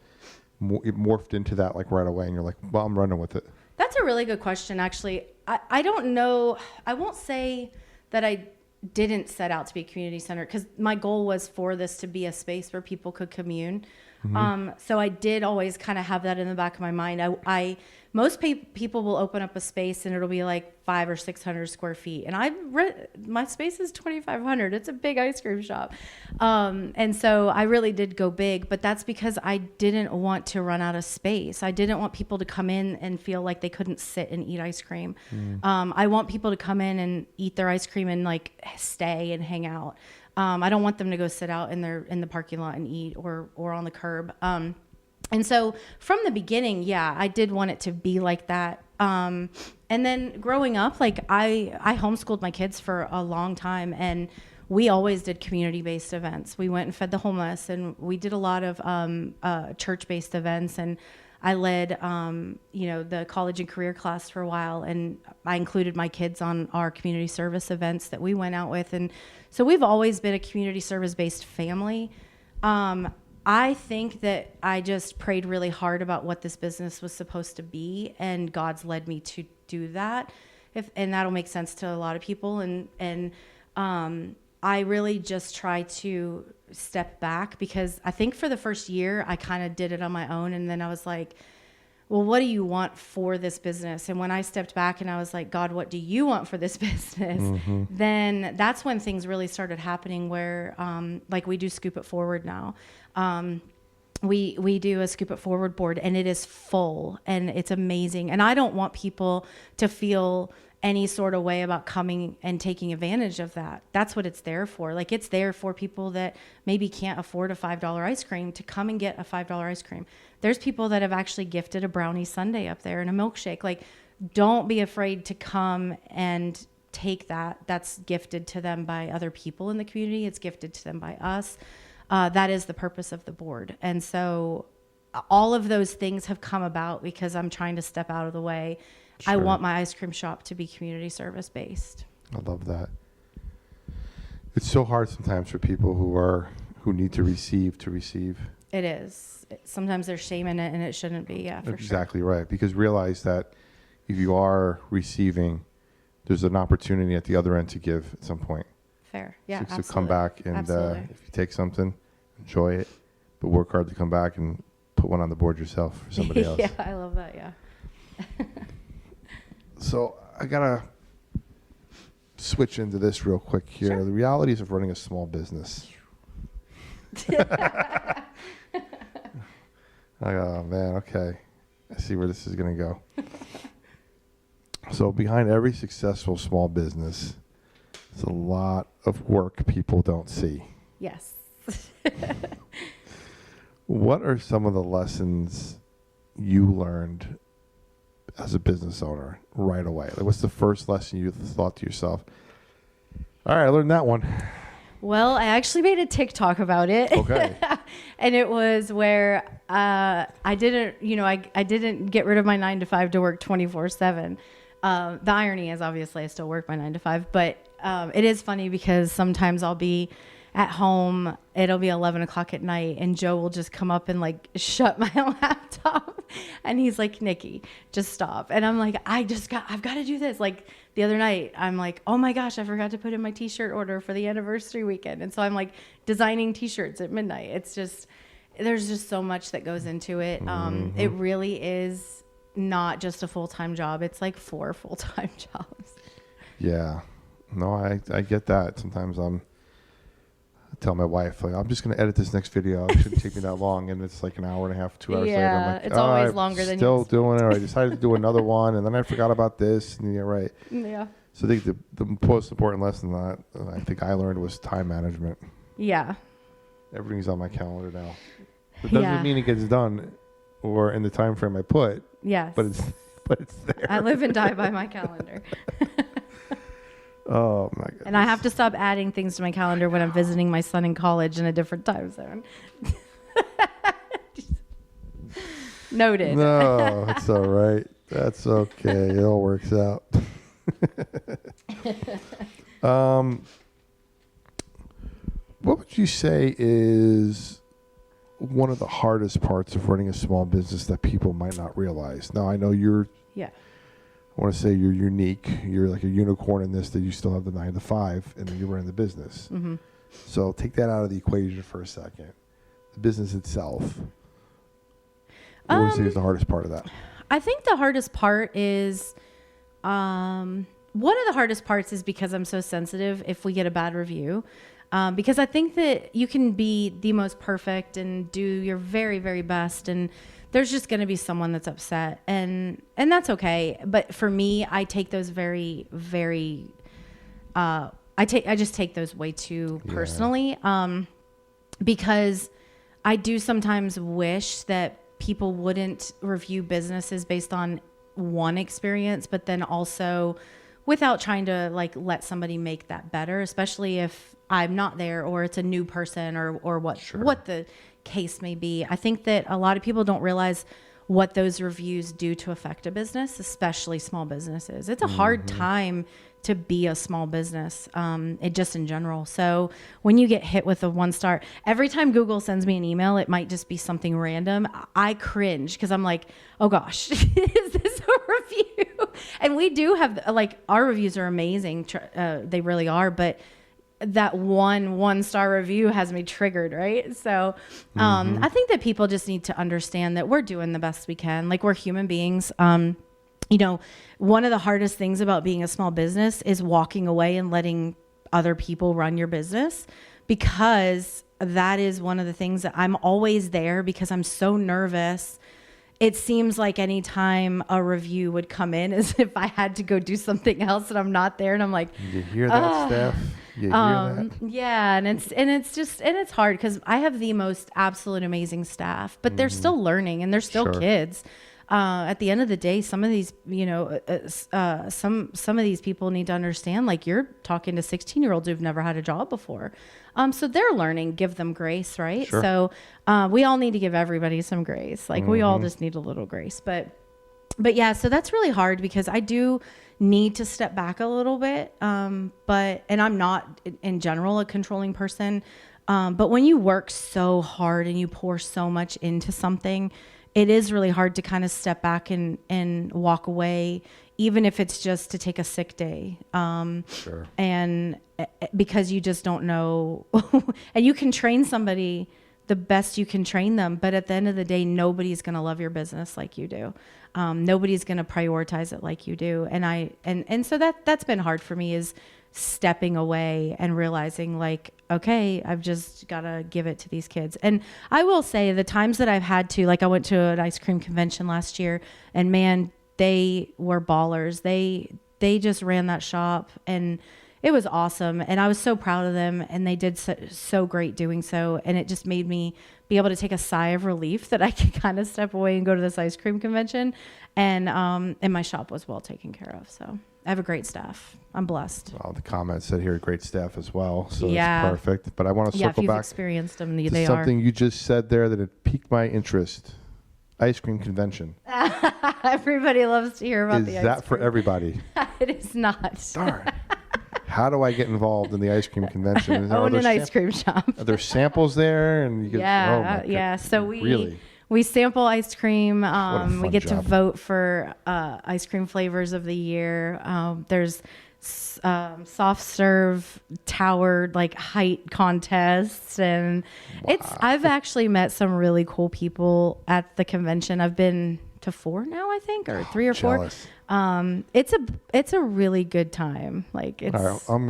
it morphed into that right away and you're like, well, I'm running with it? That's a really good question, actually. I don't know. I won't say that I didn't set out to be community centered, because my goal was for this to be a space where people could commune. So I did always kind of have that in the back of my mind. I most people will open up a space and it'll be like 500 or 600 square feet. And my space is 2,500. It's a big ice cream shop. And so I really did go big, but that's because I didn't want to run out of space. I didn't want people to come in and feel like they couldn't sit and eat ice cream. I want people to come in and eat their ice cream and like stay and hang out. I don't want them to go sit out in the parking lot and eat or on the curb. And so from the beginning, yeah, I did want it to be like that. And then growing up, like I homeschooled my kids for a long time, and we always did community-based events. We went and fed the homeless, and we did a lot of church-based events. And I led, the college and career class for a while, and I included my kids on our community service events that we went out with. And so we've always been a community service-based family. I think that I just prayed really hard about what this business was supposed to be, and God's led me to do that. And that'll make sense to a lot of people. And I really just try to step back, because I think for the first year I kind of did it on my own, and then I was like, well, what do you want for this business? And when I stepped back and I was like, God, what do you want for this business? Then that's when things really started happening, where like we do Scoop It Forward now. We do a Scoop It Forward board, and it is full, and it's amazing. And I don't want people to feel any sort of way about coming and taking advantage of that. That's what it's there for. Like, it's there for people that maybe can't afford a $5 ice cream to come and get a $5 ice cream. There's people that have actually gifted a brownie sundae up there and a milkshake. Like, don't be afraid to come and take that. That's gifted to them by other people in the community. It's gifted to them by us. That is the purpose of the board. And so all of those things have come about because I'm trying to step out of the way. Sure. I want my ice cream shop to be community service based. I love that. It's so hard sometimes for people who need to receive. It is. Sometimes there's shame in it, and it shouldn't be. Yeah, for exactly sure. Right. Because realize that if you are receiving, there's an opportunity at the other end to give at some point. Fair. Yeah. So come back, and if you take something, enjoy it, but work hard to come back and put one on the board yourself for somebody else. Yeah, I love that. Yeah. So I gotta switch into this real quick here. Sure. The realities of running a small business. Oh man, okay. I see where this is gonna go. So behind every successful small business, there's a lot of work people don't see. Yes. What are some of the lessons you learned as a business owner right away? Like, what's the first lesson you thought to yourself, all right, I learned that one? Well, I actually made a TikTok about it. Okay. And it was where I didn't get rid of my 9-to-5 to work 24/7. The irony is, obviously, I still work my 9-to-5, but it is funny because sometimes I'll be at home, it'll be 11 o'clock at night, and Joe will just come up and like shut my laptop, and he's like, Nikki, just stop. And I'm like, I've got to do this. Like the other night, I'm like, oh my gosh, I forgot to put in my t-shirt order for the anniversary weekend. And so I'm like designing t-shirts at midnight. It's just, there's just so much that goes into it. It really is not just a full-time job. It's like 4 full-time jobs. Yeah. No, I get that. Sometimes I tell my wife, like, I'm just going to edit this next video. It shouldn't take me that long. And it's like an hour and a half, 2 hours later. I'm like, it's always longer than still doing it. Or I decided to do another one, and then I forgot about this. And you're right. Yeah. So I think the most important lesson that I think I learned was time management. Yeah. Everything's on my calendar now. It doesn't mean it gets done or in the time frame I put. Yes. But it's there. I live and die by my calendar. Oh my goodness. And I have to stop adding things to my calendar when I'm visiting my son in college in a different time zone. Noted. No, it's all right. That's okay. It all works out. What would you say is one of the hardest parts of running a small business that people might not realize? Now, I know I want to say you're unique. You're like a unicorn in this, that you still have the 9-to-5 and then you run the business. Mm-hmm. So take that out of the equation for a second. The business itself. What would you say is the hardest part of that? I think the hardest part is, one of the hardest parts is because I'm so sensitive if we get a bad review. Because I think that you can be the most perfect and do your very, very best, and there's just going to be someone that's upset, and that's okay. But for me, I take those very, very, I just take those way too personally, because I do sometimes wish that people wouldn't review businesses based on one experience, but then also without trying to like let somebody make that better, especially if I'm not there or it's a new person or what the case may be. I think that a lot of people don't realize what those reviews do to affect a business, especially small businesses. It's a hard time to be a small business, it just in general. So when you get hit with a 1-star, every time Google sends me an email, it might just be something random. I cringe because I'm like, oh gosh, is this a review? And we do have, like, our reviews are amazing. They really are. But that 1-star review has me triggered, right? So I think that people just need to understand that we're doing the best we can. Like, we're human beings. You know, one of the hardest things about being a small business is walking away and letting other people run your business, because that is one of the things that I'm always there because I'm so nervous. It seems like any time a review would come in as if I had to go do something else and I'm not there, and I'm like, you hear that, Steph? You hear that? Yeah, and it's hard because I have the most absolute amazing staff, but they're still learning and they're still kids. At the end of the day, some of these, you know, some of these people need to understand, like, you're talking to 16-year-olds who've never had a job before. So they're learning, give them grace, right? Sure. So we all need to give everybody some grace. Like, we all just need a little grace. But yeah, so that's really hard because I do need to step back a little bit. And I'm not in general a controlling person. But when you work so hard and you pour so much into something, it is really hard to kind of step back and walk away, even if it's just to take a sick day. Sure. And because you just don't know, and you can train somebody the best you can train them, but at the end of the day, nobody's going to love your business like you do. Nobody's going to prioritize it like you do. And so that's been hard for me, is stepping away and realizing, like, okay, I've just got to give it to these kids. And I will say, the times that I've had to, like, I went to an ice cream convention last year, and man, they were ballers. They just ran that shop, and it was awesome. And I was so proud of them, and they did so great doing so. And it just made me be able to take a sigh of relief that I could kind of step away and go to this ice cream convention. And my shop was well taken care of. So I have a great staff. I'm blessed. Well, the comments said here, great staff as well. So yeah, that's perfect. But I want to circle if you've back experienced them, to they something you just said there that it piqued my interest. Ice cream convention. Everybody loves to hear about the ice cream. Is that for everybody? It is not. Darn. How do I get involved in the ice cream convention? Own an ice cream shop. Are there samples there? And you get, yeah. So we sample ice cream. We get to vote for ice cream flavors of the year. There's soft serve tower, like, height contests, and I've actually met some really cool people at the convention. I've been to 4 now, I think, or 3 or 4. It's a really good time. Like, it's. All right, I'm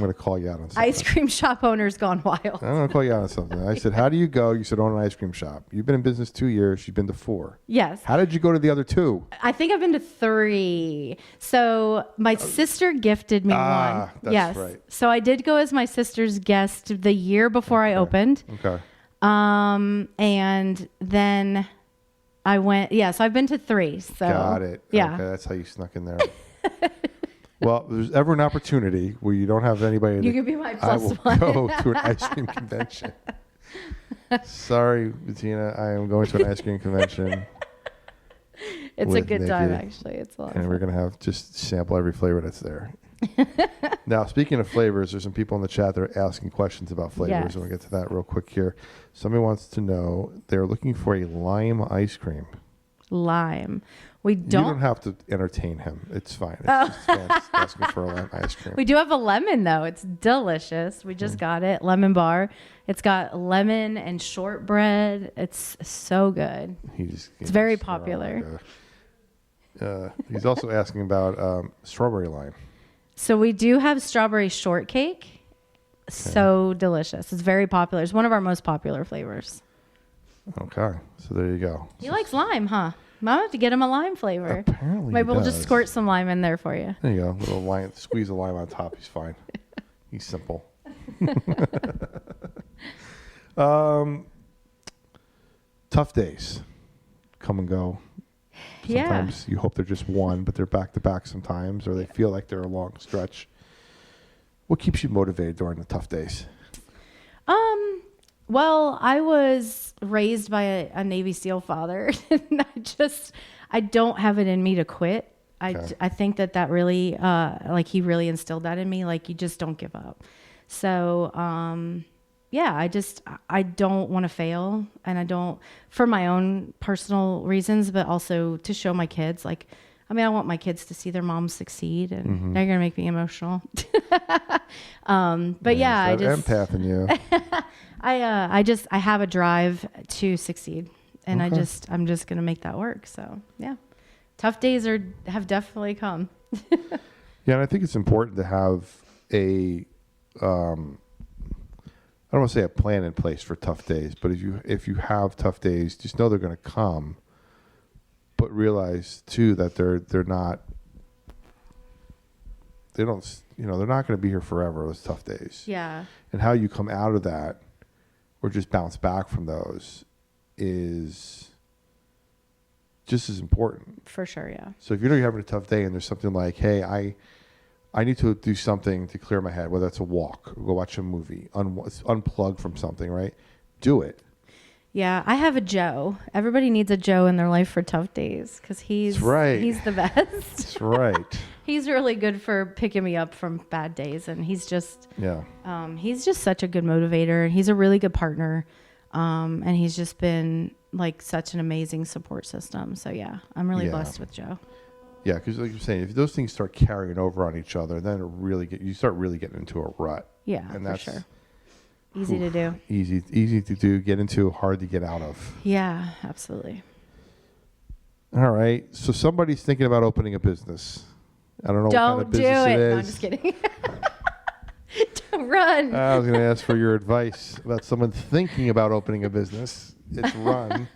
gonna call you out on something. Ice cream shop owners gone wild. I'm gonna call you out on something. I said, how do you go? You said, own an ice cream shop. You've been in business 2 years. You've been to 4. Yes. How did you go to the other 2? I think I've been to 3. So my sister gifted me one. That's right. So I did go as my sister's guest the year before I opened. Okay. And then I went, so I've been to 3. So got it. Yeah. Okay, that's how you snuck in there. Well, there's ever an opportunity where you don't have anybody. You could be my I plus will one. go to an ice cream convention. Sorry, Bettina, I am going to an ice cream convention. It's a good time, actually. It's a lot of fun. And we're going to have just sample every flavor that's there. Now, speaking of flavors, there's some people in the chat that are asking questions about flavors. Yes. And we'll get to that real quick here. Somebody wants to know, they're looking for a lime ice cream. Lime. You don't have to entertain him. It's fine. It's just fans asking for a lime ice cream. We do have a lemon, though. It's delicious. We just got it. Lemon bar. It's got lemon and shortbread. It's so good. It's very popular. He's also asking about strawberry lime. So we do have strawberry shortcake. So delicious. It's very popular. It's one of our most popular flavors. Okay, so there you go. He likes lime, huh? Might have to get him a lime flavor. Apparently, maybe we'll he just does. squirt some lime in there for you. There you go. Little lime, squeeze a lime on top. He's fine. He's simple. Tough days come and go. Sometimes you hope they're just one, but they're back to back sometimes, or they feel like they're a long stretch. What keeps you motivated during the tough days? Well, I was raised by a Navy SEAL father, and I don't have it in me to quit. Okay. I think that really, like he really instilled that in me. Like you just don't give up. So, yeah, I don't want to fail, and I don't, for my own personal reasons, but also to show my kids, like, I mean, I want my kids to see their moms succeed, and they're going to make me emotional. But yeah, I just empath in you. I have a drive to succeed, and Okay. I'm just going to make that work. So yeah, tough days have definitely come. Yeah, and I think it's important to have I don't want to say a plan in place for tough days, but if you have tough days, just know they're going to come, but realize too that they're not going to be here forever, those tough days. Yeah. And how you come out of that or just bounce back from those is just as important. For sure, yeah. So if you know you're having a tough day and there's something like, hey, I need to do something to clear my head, whether it's a walk, or go watch a movie, unplug from something, right? Do it. Yeah, I have a Joe. Everybody needs a Joe in their life for tough days because he's the best. That's right. He's really good for picking me up from bad days, and he's just such a good motivator. He's a really good partner, and he's just been like such an amazing support system. So yeah, I'm really blessed with Joe. Yeah, because like you're saying, if those things start carrying over on each other, then you start really getting into a rut. Yeah, and for that's sure. Easy to do. Easy to do, get into, hard to get out of. Yeah, absolutely. All right. So somebody's thinking about opening a business. I don't know what kind of business it is. No, I'm just kidding. Don't run. I was going to ask for your advice about someone thinking about opening a business. It's run.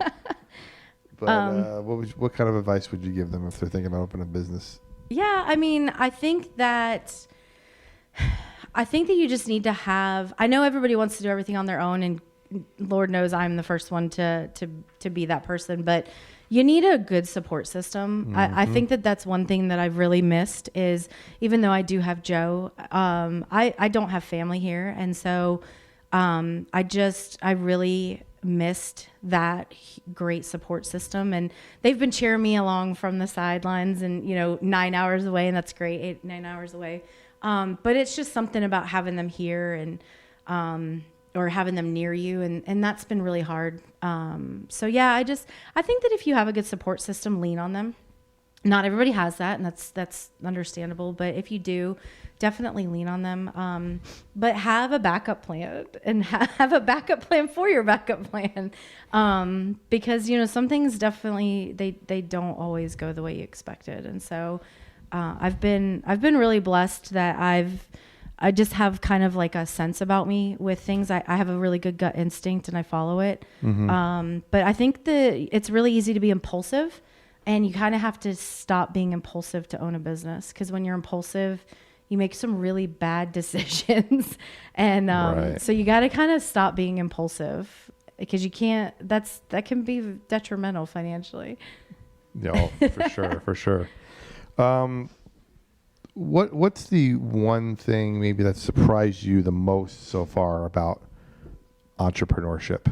But what kind of advice would you give them if they're thinking about opening a business? Yeah, I mean, I think that you just need to have, I know everybody wants to do everything on their own, and Lord knows I'm the first one to be that person, but you need a good support system. I think that's one thing that I've really missed is, even though I do have Joe, I don't have family here. And so I really missed that great support system, and they've been cheering me along from the sidelines, and 9 hours away, and that's great, 9 hours away. But it's just something about having them here and or having them near you, and that's been really hard. So yeah, I think that if you have a good support system, lean on them. Not everybody has that, and that's understandable. But if you do, definitely lean on them. But have a backup plan, and have a backup plan for your backup plan. Because some things definitely they don't always go the way you expected. And so I've been really blessed that I just have kind of like a sense about me with things. I have a really good gut instinct, and I follow it. But I think that it's really easy to be impulsive. And you kind of have to stop being impulsive to own a business, because when you're impulsive, you make some really bad decisions. And Right. So you got to kind of stop being impulsive, because you can't, that can be detrimental financially. No, for sure. What's the one thing maybe that surprised you the most so far about entrepreneurship?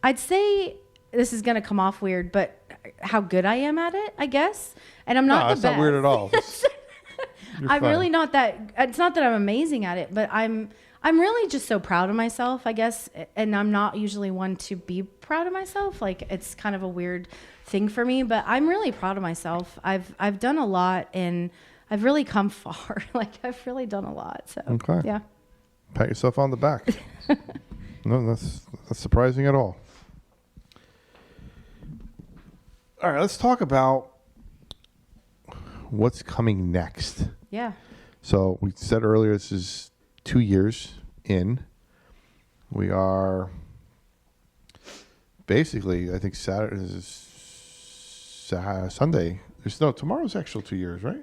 I'd say, this is going to come off weird, but how good I am at it, I guess. And I'm not the best. That's not weird at all. I'm really not that. It's not that I'm amazing at it, but I'm really just so proud of myself, I guess. And I'm not usually one to be proud of myself. Like, it's kind of a weird thing for me, but I'm really proud of myself. I've done a lot, and I've really come far. Like, I've really done a lot. So Okay. Yeah. Pat yourself on the back. No, that's not surprising at all. All right, let's talk about what's coming next? Yeah. So we said earlier, this is 2 years in. We are basically, I think Saturday is Sunday. Tomorrow's actual 2 years, right?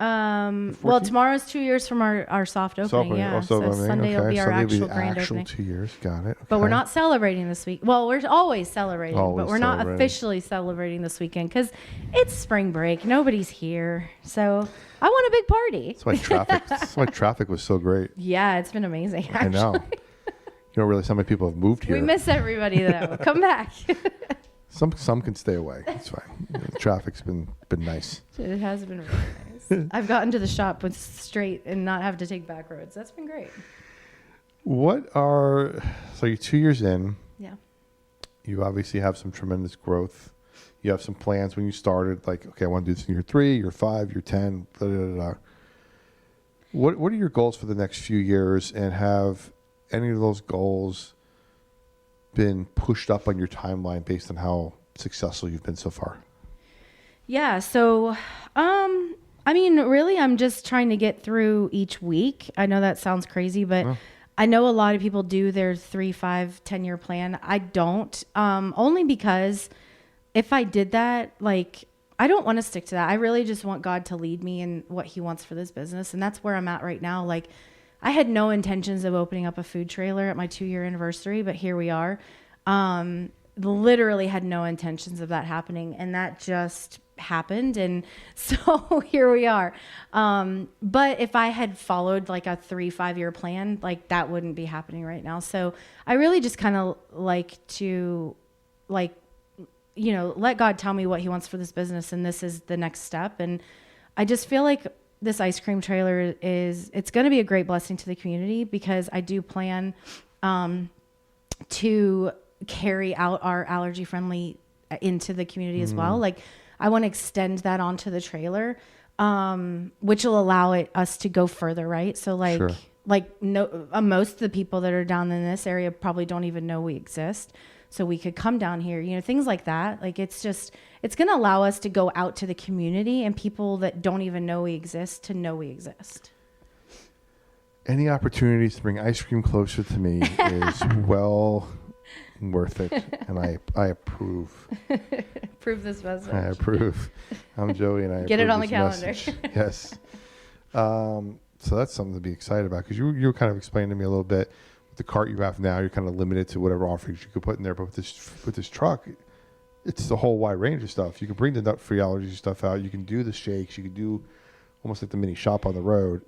Well, tomorrow's 2 years from our soft opening. Yeah. So Sunday will be our actual grand opening. 2 years. Got it. Okay. But we're not celebrating this week. Well, we're always celebrating, but we're not celebrating. officially celebrating this weekend because it's spring break. Nobody's here. So I want a big party. That's why traffic was so great. Yeah, it's been amazing. Actually. I know. You don't realize how many people have moved here. We miss everybody though. Come back. Some can stay away. It's fine. The traffic's been nice. It has been really nice. I've gotten to the shop with straight and not have to take back roads. That's been great. So you're 2 years in. Yeah. You obviously have some tremendous growth. You have some plans when you started, like, okay, I want to do this in year 3, year 5, year 10, blah, blah, blah. What are your goals for the next few years, and have any of those goals been pushed up on your timeline based on how successful you've been so far? Yeah. So, I mean, really, I'm just trying to get through each week. I know that sounds crazy, but I know a lot of people do their 3, 5, 10-year plan. I don't, only because if I did that, like, I don't want to stick to that. I really just want God to lead me in what he wants for this business. And that's where I'm at right now. Like, I had no intentions of opening up a food trailer at my 2-year anniversary, but here we are. Literally had no intentions of that happening, and that just happened. And so here we are. But if I had followed like a 3, 5-year plan, like that wouldn't be happening right now. So I really just kind of like to let God tell me what he wants for this business. And this is the next step. And I just feel like this ice cream trailer it's going to be a great blessing to the community, because I do plan to carry out our allergy friendly into the community as well. Like, I want to extend that onto the trailer, which will allow us to go further, right? So like, Sure. Most of the people that are down in this area probably don't even know we exist. So we could come down here, things like that. Like, it's going to allow us to go out to the community and people that don't even know we exist to know we exist. Any opportunities to bring ice cream closer to me is well worth it. And I approve. Approve this message. I approve. I'm Joey, and I Get it approve on the this calendar. message. Yes. So that's something to be excited about, because you were kind of explaining to me a little bit. The cart you have now, you're kind of limited to whatever offerings you could put in there. But with this truck, it's the whole wide range of stuff. You can bring the nut-free allergy stuff out. You can do the shakes. You can do almost like the mini shop on the road.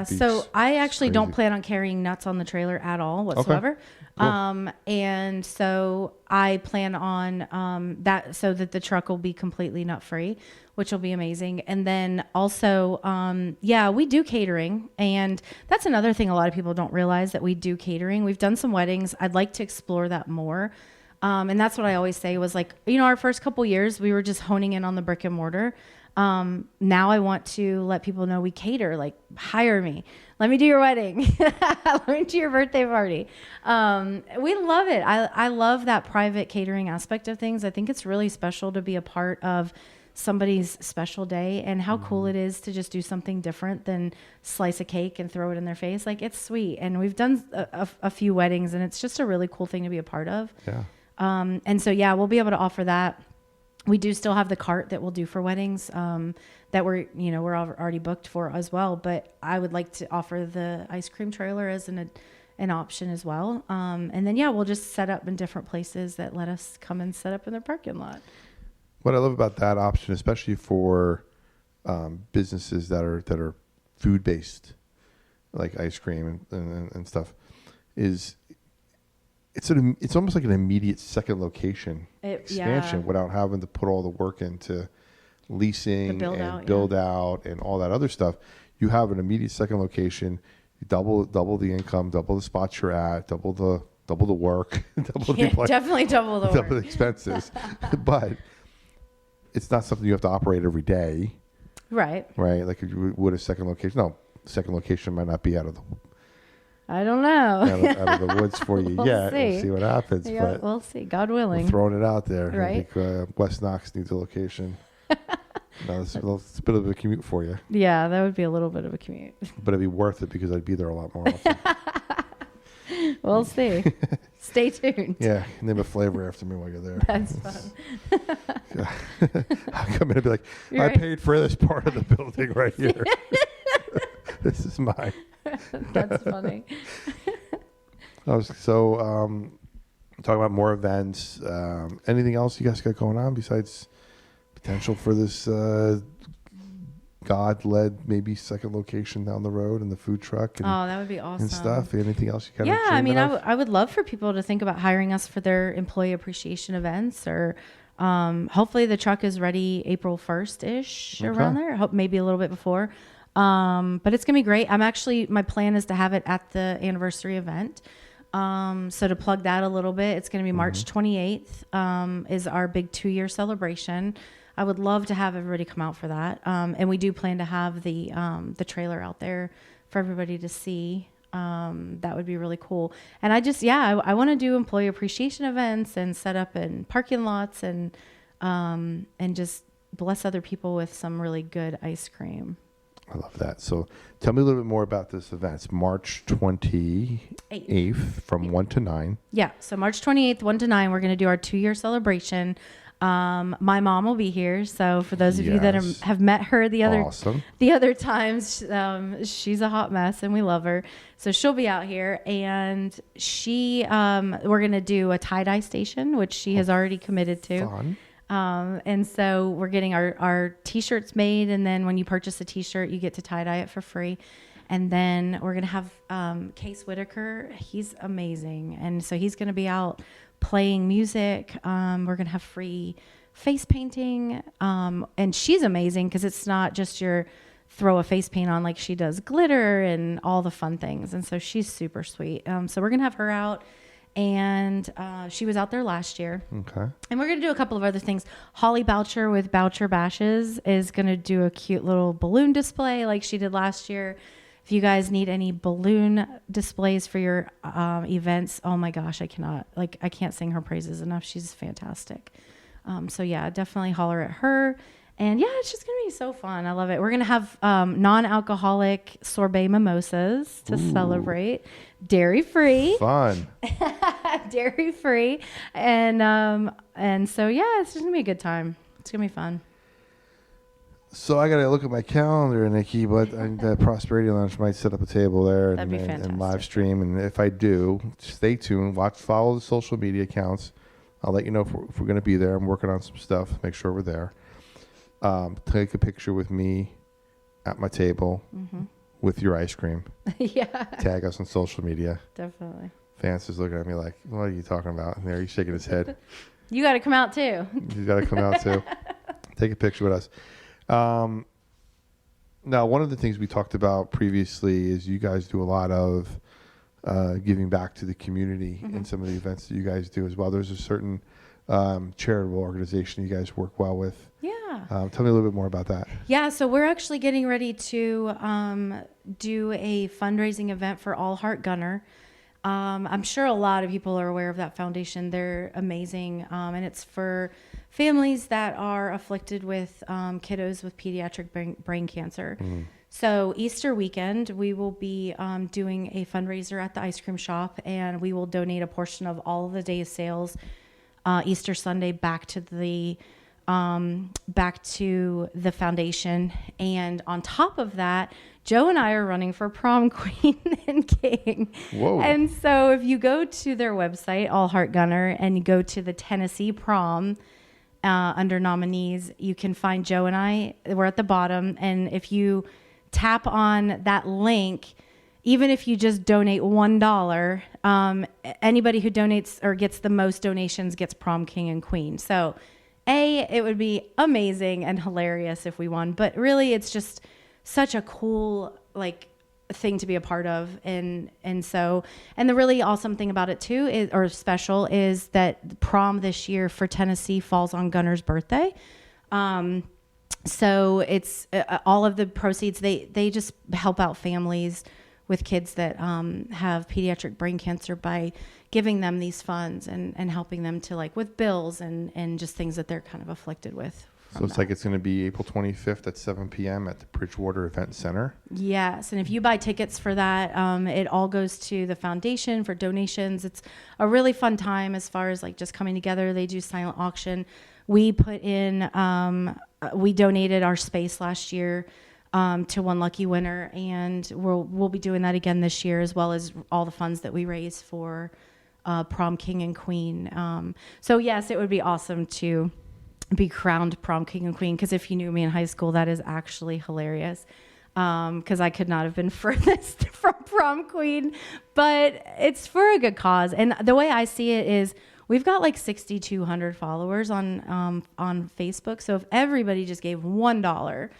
So I actually don't plan on carrying nuts on the trailer at all whatsoever. Okay. Cool. And so I plan on that, so that the truck will be completely nut-free, which will be amazing. And then also, we do catering. And that's another thing a lot of people don't realize, that we do catering. We've done some weddings. I'd like to explore that more. And that's what I always say was, like, our first couple years, we were just honing in on the brick and mortar. Now I want to let people know we cater. Like, hire me. Let me do your wedding. Let me do your birthday party. We love it. I love that private catering aspect of things. I think it's really special to be a part of somebody's special day, and how cool it is to just do something different than slice a cake and throw it in their face. Like, it's sweet. And we've done a few weddings, and it's just a really cool thing to be a part of. Yeah. And so, we'll be able to offer that. We do still have the cart that we'll do for weddings, that we're already booked for as well. But I would like to offer the ice cream trailer as an option as well. And then, we'll just set up in different places that let us come and set up in their parking lot. What I love about that option, especially for businesses that are food based, like ice cream and stuff, is it's almost like an immediate second location expansion without having to put all the work into leasing and build out and all that other stuff. You have an immediate second location. You double the income, double the spots you're at, double the work, definitely double the double the expenses. But it's not something you have to operate every day. Right. Like you would a second location. No, second location might not be out of the I don't know. out of the woods for you yet. We'll see what happens. Yeah, but we'll see. God willing. We're throwing it out there. Right. I think West Knox needs a location. No, it's a bit of a commute for you. Yeah, that would be a little bit of a commute. But it'd be worth it because I'd be there a lot more often. We'll see. Stay tuned. Yeah, name a flavor after me while you're there. That's fun. I'll come in and be like, You're I right. paid for this part of the building right here. This is mine. That's funny. Talking about more events. Anything else you guys got going on besides potential for this God-led maybe second location down the road and the food truck and, Oh, that would be awesome. and stuff? Anything else you kind Yeah, of I mean, I would love for people to think about hiring us for their employee appreciation events, or hopefully the truck is ready April 1st-ish, around there, maybe a little bit before. But it's going to be great. My plan is to have it at the anniversary event. So to plug that a little bit, it's going to be March 28th, is our big 2-year celebration. I would love to have everybody come out for that. And we do plan to have the trailer out there for everybody to see. That would be really cool. And I want to do employee appreciation events and set up in parking lots and just bless other people with some really good ice cream. I love that. So tell me a little bit more about this event. It's March 28th from 1 to 9. Yeah. So March 28th, 1 to 9, we're going to do our 2-year celebration. My mom will be here. So for those of you that have met her the other times, she's a hot mess and we love her. So she'll be out here, and we're going to do a tie-dye station, which she has already committed to. Fun. And so we're getting our t-shirts made. And then when you purchase a t-shirt, you get to tie-dye it for free. And then we're going to have, Case Whitaker. He's amazing. And so he's going to be out playing music. We're going to have free face painting. And she's amazing because it's not just your throw a face paint on, like she does glitter and all the fun things. And so she's super sweet. So we're going to have her out. And she was out there last year. Okay. And we're going to do a couple of other things. Holly Boucher with Boucher Bashes is going to do a cute little balloon display like she did last year. If you guys need any balloon displays for your events, oh my gosh, I can't sing her praises enough. She's fantastic. So yeah, definitely holler at her. And yeah, it's just going to be so fun. I love it. We're going to have non-alcoholic sorbet mimosas to celebrate. Dairy-free. Fun. Dairy-free. And so, yeah, it's just going to be a good time. It's going to be fun. So I got to look at my calendar, Nikki, but the Prosperity Lounge might set up a table there and live stream. And if I do, stay tuned. Follow the social media accounts. I'll let you know if we're going to be there. I'm working on some stuff. Make sure we're there. Take a picture with me at my table with your ice cream. Yeah. Tag us on social media. Definitely. Vance is looking at me like, what are you talking about? And there he's shaking his head. You got to come out too. He's got to come out too. Take a picture with us. Now, one of the things we talked about previously is you guys do a lot of giving back to the community in some of the events that you guys do as well. There's a certain charitable organization you guys work well with. Yeah. Tell me a little bit more about that. Yeah, so we're actually getting ready to do a fundraising event for All Heart Gunner. I'm sure a lot of people are aware of that foundation. They're amazing, and it's for families that are afflicted with kiddos with pediatric brain cancer. So Easter weekend, we will be doing a fundraiser at the ice cream shop, and we will donate a portion of all of the day's sales Easter Sunday back to the foundation. And on top of that, Joe and I are running for prom queen and king. Whoa. And so if you go to their website, All Heart Gunner, and you go to the Tennessee prom under nominees, you can find Joe and I. We're at the bottom. And if you tap on that link, even if you just donate $1, anybody who donates or gets the most donations gets prom king and queen. So it would be amazing and hilarious if we won, but really it's just such a cool thing to be a part of. And the really awesome thing about it too is that prom this year for Tennessee falls on Gunner's birthday. So it's all of the proceeds, they just help out families with kids that have pediatric brain cancer by giving them these funds and helping them to with bills and just things that they're kind of afflicted with So it's like it's going to be April 25th at 7 p.m. at the Bridgewater Event Center. Yes, and if you buy tickets for that, it all goes to the foundation for donations. It's a really fun time as far as like just coming together. They do silent auction. We put in, we donated our space last year to one lucky winner, and we'll be doing that again this year, as well as all the funds that we raise for prom king and queen. So yes, it would be awesome to be crowned prom king and queen, because if you knew me in high school, that is actually hilarious, because I could not have been furthest from prom queen, but it's for a good cause. And the way I see it is we've got like 6,200 followers on Facebook. So if everybody just gave $1,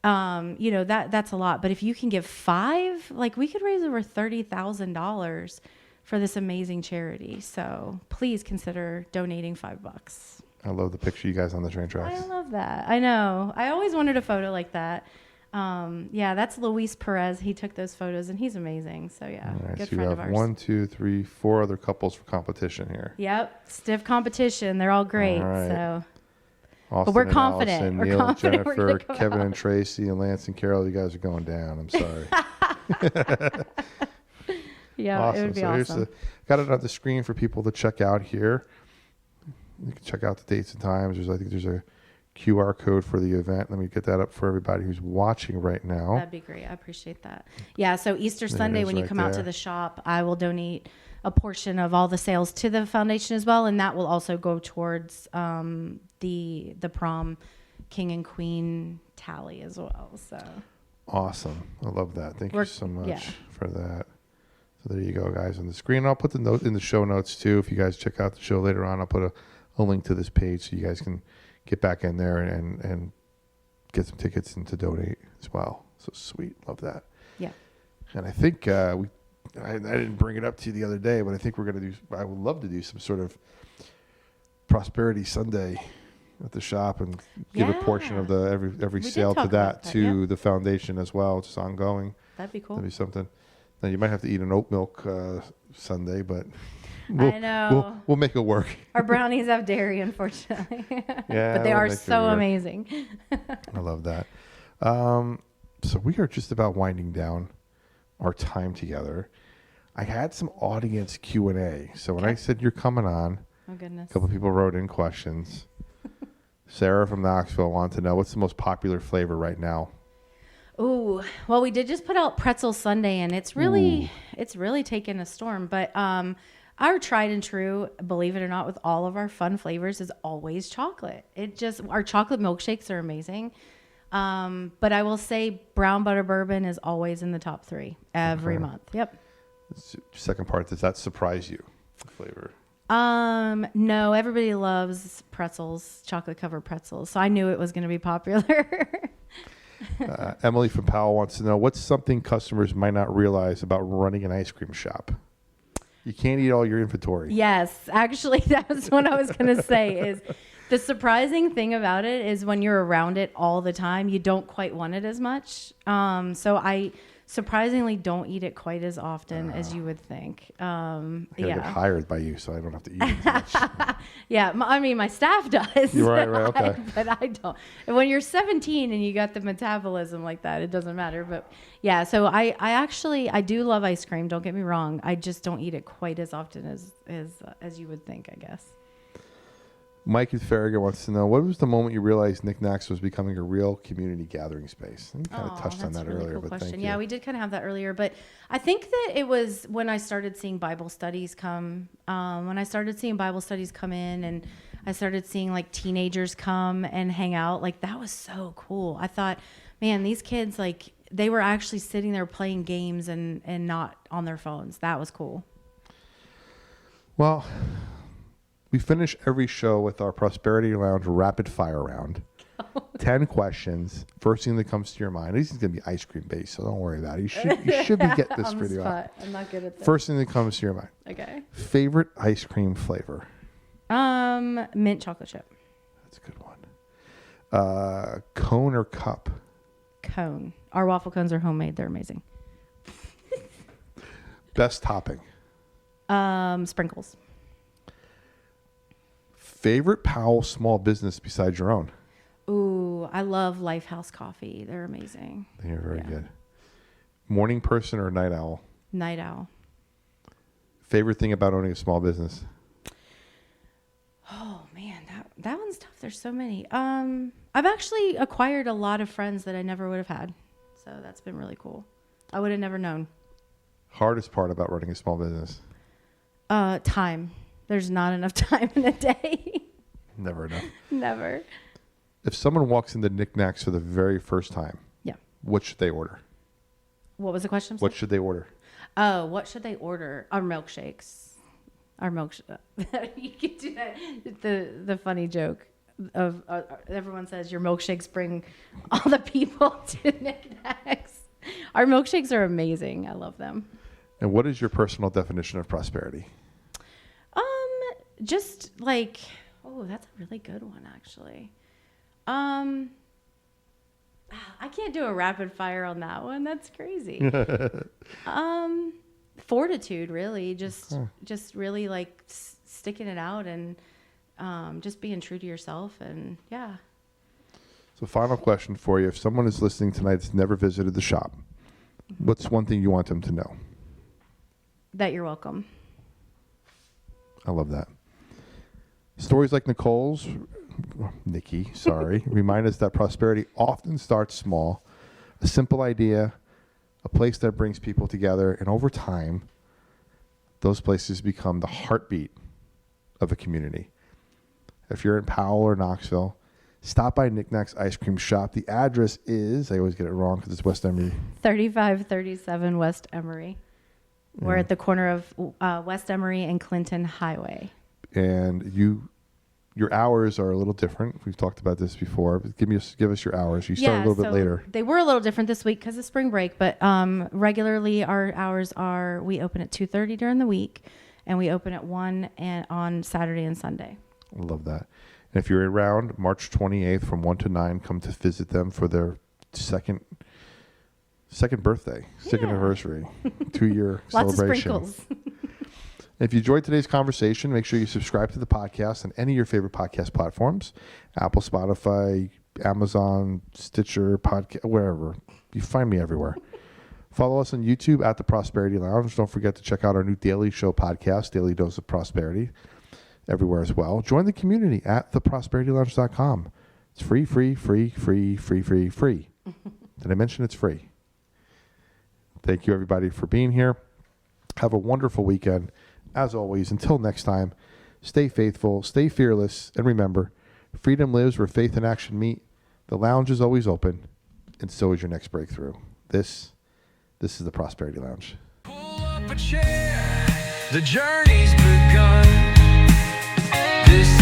that's a lot. But if you can give $5, like we could raise over $30,000 for this amazing charity. So please consider donating $5. I love the picture of you guys on the train tracks. I love that. I know. I always wanted a photo like that. That's Luis Perez. He took those photos, and he's amazing. So, yeah, All right, good so friend we of have ours. 1, 2, 3, 4 other couples for competition here. Yep, stiff competition. They're all great. All right. So, Austin we're and confident. Allison, We're Neil confident and we're Jennifer, gonna come Kevin out. and Tracy, and Lance and Carol, you guys are going down. I'm sorry. yeah, Awesome. it would be So awesome. got it on the screen for people to check out here. You can check out the dates and times. I think there's a QR code for the event. Let me get that up for everybody who's watching right now. That'd be great. I appreciate that. Yeah, so Easter There it Sunday, is when you right come out to there. the shop, I will donate a portion of all the sales to the foundation as well, and that will also go towards the prom king and queen tally as well. So Awesome. I love that. Thank you We're- so much yeah. for that. So there you go, guys, on the screen. I'll put the note in the show notes, too. If you guys check out the show later on, I'll put a link to this page so you guys can get back in there and get some tickets and to donate as well. So sweet. Love that. yeah. And I think I didn't bring it up to you the other day, but I think I would love to do some sort of Prosperity Sunday at the shop and give a portion of the every We did sale to talk about that that, to yeah. the foundation as well. It's ongoing. That'd be cool. That'd be something. Now you might have to eat an oat milk Sunday, but I know. we'll make it work. Our brownies have dairy, unfortunately. Yeah, but they we'll are make it so work. amazing. I love that. So we are just about winding down our time together. I had some audience Q&A. So when I said you're coming on, Oh, goodness. a couple of people wrote in questions. Sarah from Knoxville wanted to know, what's the most popular flavor right now? Ooh, well, we did just put out Pretzel Sunday, and it's really taken a storm. But our tried and true, believe it or not, with all of our fun flavors is always chocolate. Our chocolate milkshakes are amazing. But I will say brown butter bourbon is always in the top 3 every month. Yep. Second part, does that surprise you, the flavor? No, everybody loves pretzels, chocolate covered pretzels. So I knew it was going to be popular. Emily from Powell wants to know, what's something customers might not realize about running an ice cream shop? You can't eat all your inventory. Yes, actually, that's what I was going to say. Is the surprising thing about it is when you're around it all the time, you don't quite want it as much. So I surprisingly don't eat it quite as often as you would think. I gotta get hired by you, so I don't have to eat as much. Yeah, my staff does. You're right, okay. But I don't. And when you're 17 and you got the metabolism like that, it doesn't matter. But yeah, so I do love ice cream. Don't get me wrong. I just don't eat it quite as often as you would think, I guess. Mike in Farragut wants to know, what was the moment you realized Knickknacks was becoming a real community gathering space? We kind of touched on that that's a really earlier, cool but question. thank you. Yeah, we did kind of have that earlier, but I think that it was when I started seeing Bible studies come. When I started seeing Bible studies come in, and I started seeing like teenagers come and hang out, like that was so cool. I thought, man, these kids, like they were actually sitting there playing games and not on their phones. That was cool. Well, we finish every show with our Prosperity Lounge rapid fire round. 10 questions. First thing that comes to your mind. This is going to be ice cream based, so don't worry about it. You should be getting this On the pretty well. spot. I'm not good at this. First thing that comes to your mind. Okay. Favorite ice cream flavor? Mint chocolate chip. That's a good one. Cone or cup? Cone. Our waffle cones are homemade. They're amazing. Best topping? Sprinkles. Favorite Powell small business besides your own? Ooh, I love Lifehouse Coffee. They're amazing. They're very good. Morning person or night owl? Night owl. Favorite thing about owning a small business? Oh man, that one's tough. There's so many. I've actually acquired a lot of friends that I never would have had. So that's been really cool. I would have never known. Hardest part about running a small business? Time. There's not enough time in a day. Never enough. Never. If someone walks into Knickknacks for the very first time, what should they order? What was the question? What should they order? Oh, what should they order? Our milkshakes. Our milkshake. You could do that. The funny joke of everyone says your milkshakes bring all the people to Knickknacks. Our milkshakes are amazing. I love them. And what is your personal definition of prosperity? Just like, oh, that's a really good one, actually. I can't do a rapid fire on that one. That's crazy. Fortitude, really. Just really like sticking it out and just being true to yourself. And yeah. So final question for you. If someone is listening tonight that's never visited the shop, what's one thing you want them to know? That you're welcome. I love that. Stories like Nicole's, Nikki, sorry, remind us that prosperity often starts small. A simple idea, a place that brings people together, and over time, those places become the heartbeat of a community. If you're in Powell or Knoxville, stop by NikNak's Ice Cream Shop. The address is, I always get it wrong because it's West Emory. 3537 West Emory. We're at the corner of West Emory and Clinton Highway. And your hours are a little different. We've talked about this before. But give us your hours. You start a little bit later. They were a little different this week because of spring break, but regularly our hours are, we open at 2:30 during the week, and we open at 1 and on Saturday and Sunday. I love that. And if you're around March 28th from 1 to 9, come to visit them for their second birthday, second anniversary, 2-year celebration. Lots of sprinkles. If you enjoyed today's conversation, make sure you subscribe to the podcast on any of your favorite podcast platforms, Apple, Spotify, Amazon, Stitcher, podcast, wherever. You find me everywhere. Follow us on YouTube at The Prosperity Lounge. Don't forget to check out our new daily show podcast, Daily Dose of Prosperity, everywhere as well. Join the community at theprosperitylounge.com. It's free. Did I mention it's free? Thank you, everybody, for being here. Have a wonderful weekend. As always, until next time, stay faithful, stay fearless, and remember, freedom lives where faith and action meet. The lounge is always open, and so is your next breakthrough. This is the Prosperity Lounge. Pull up a chair, the journey's begun. This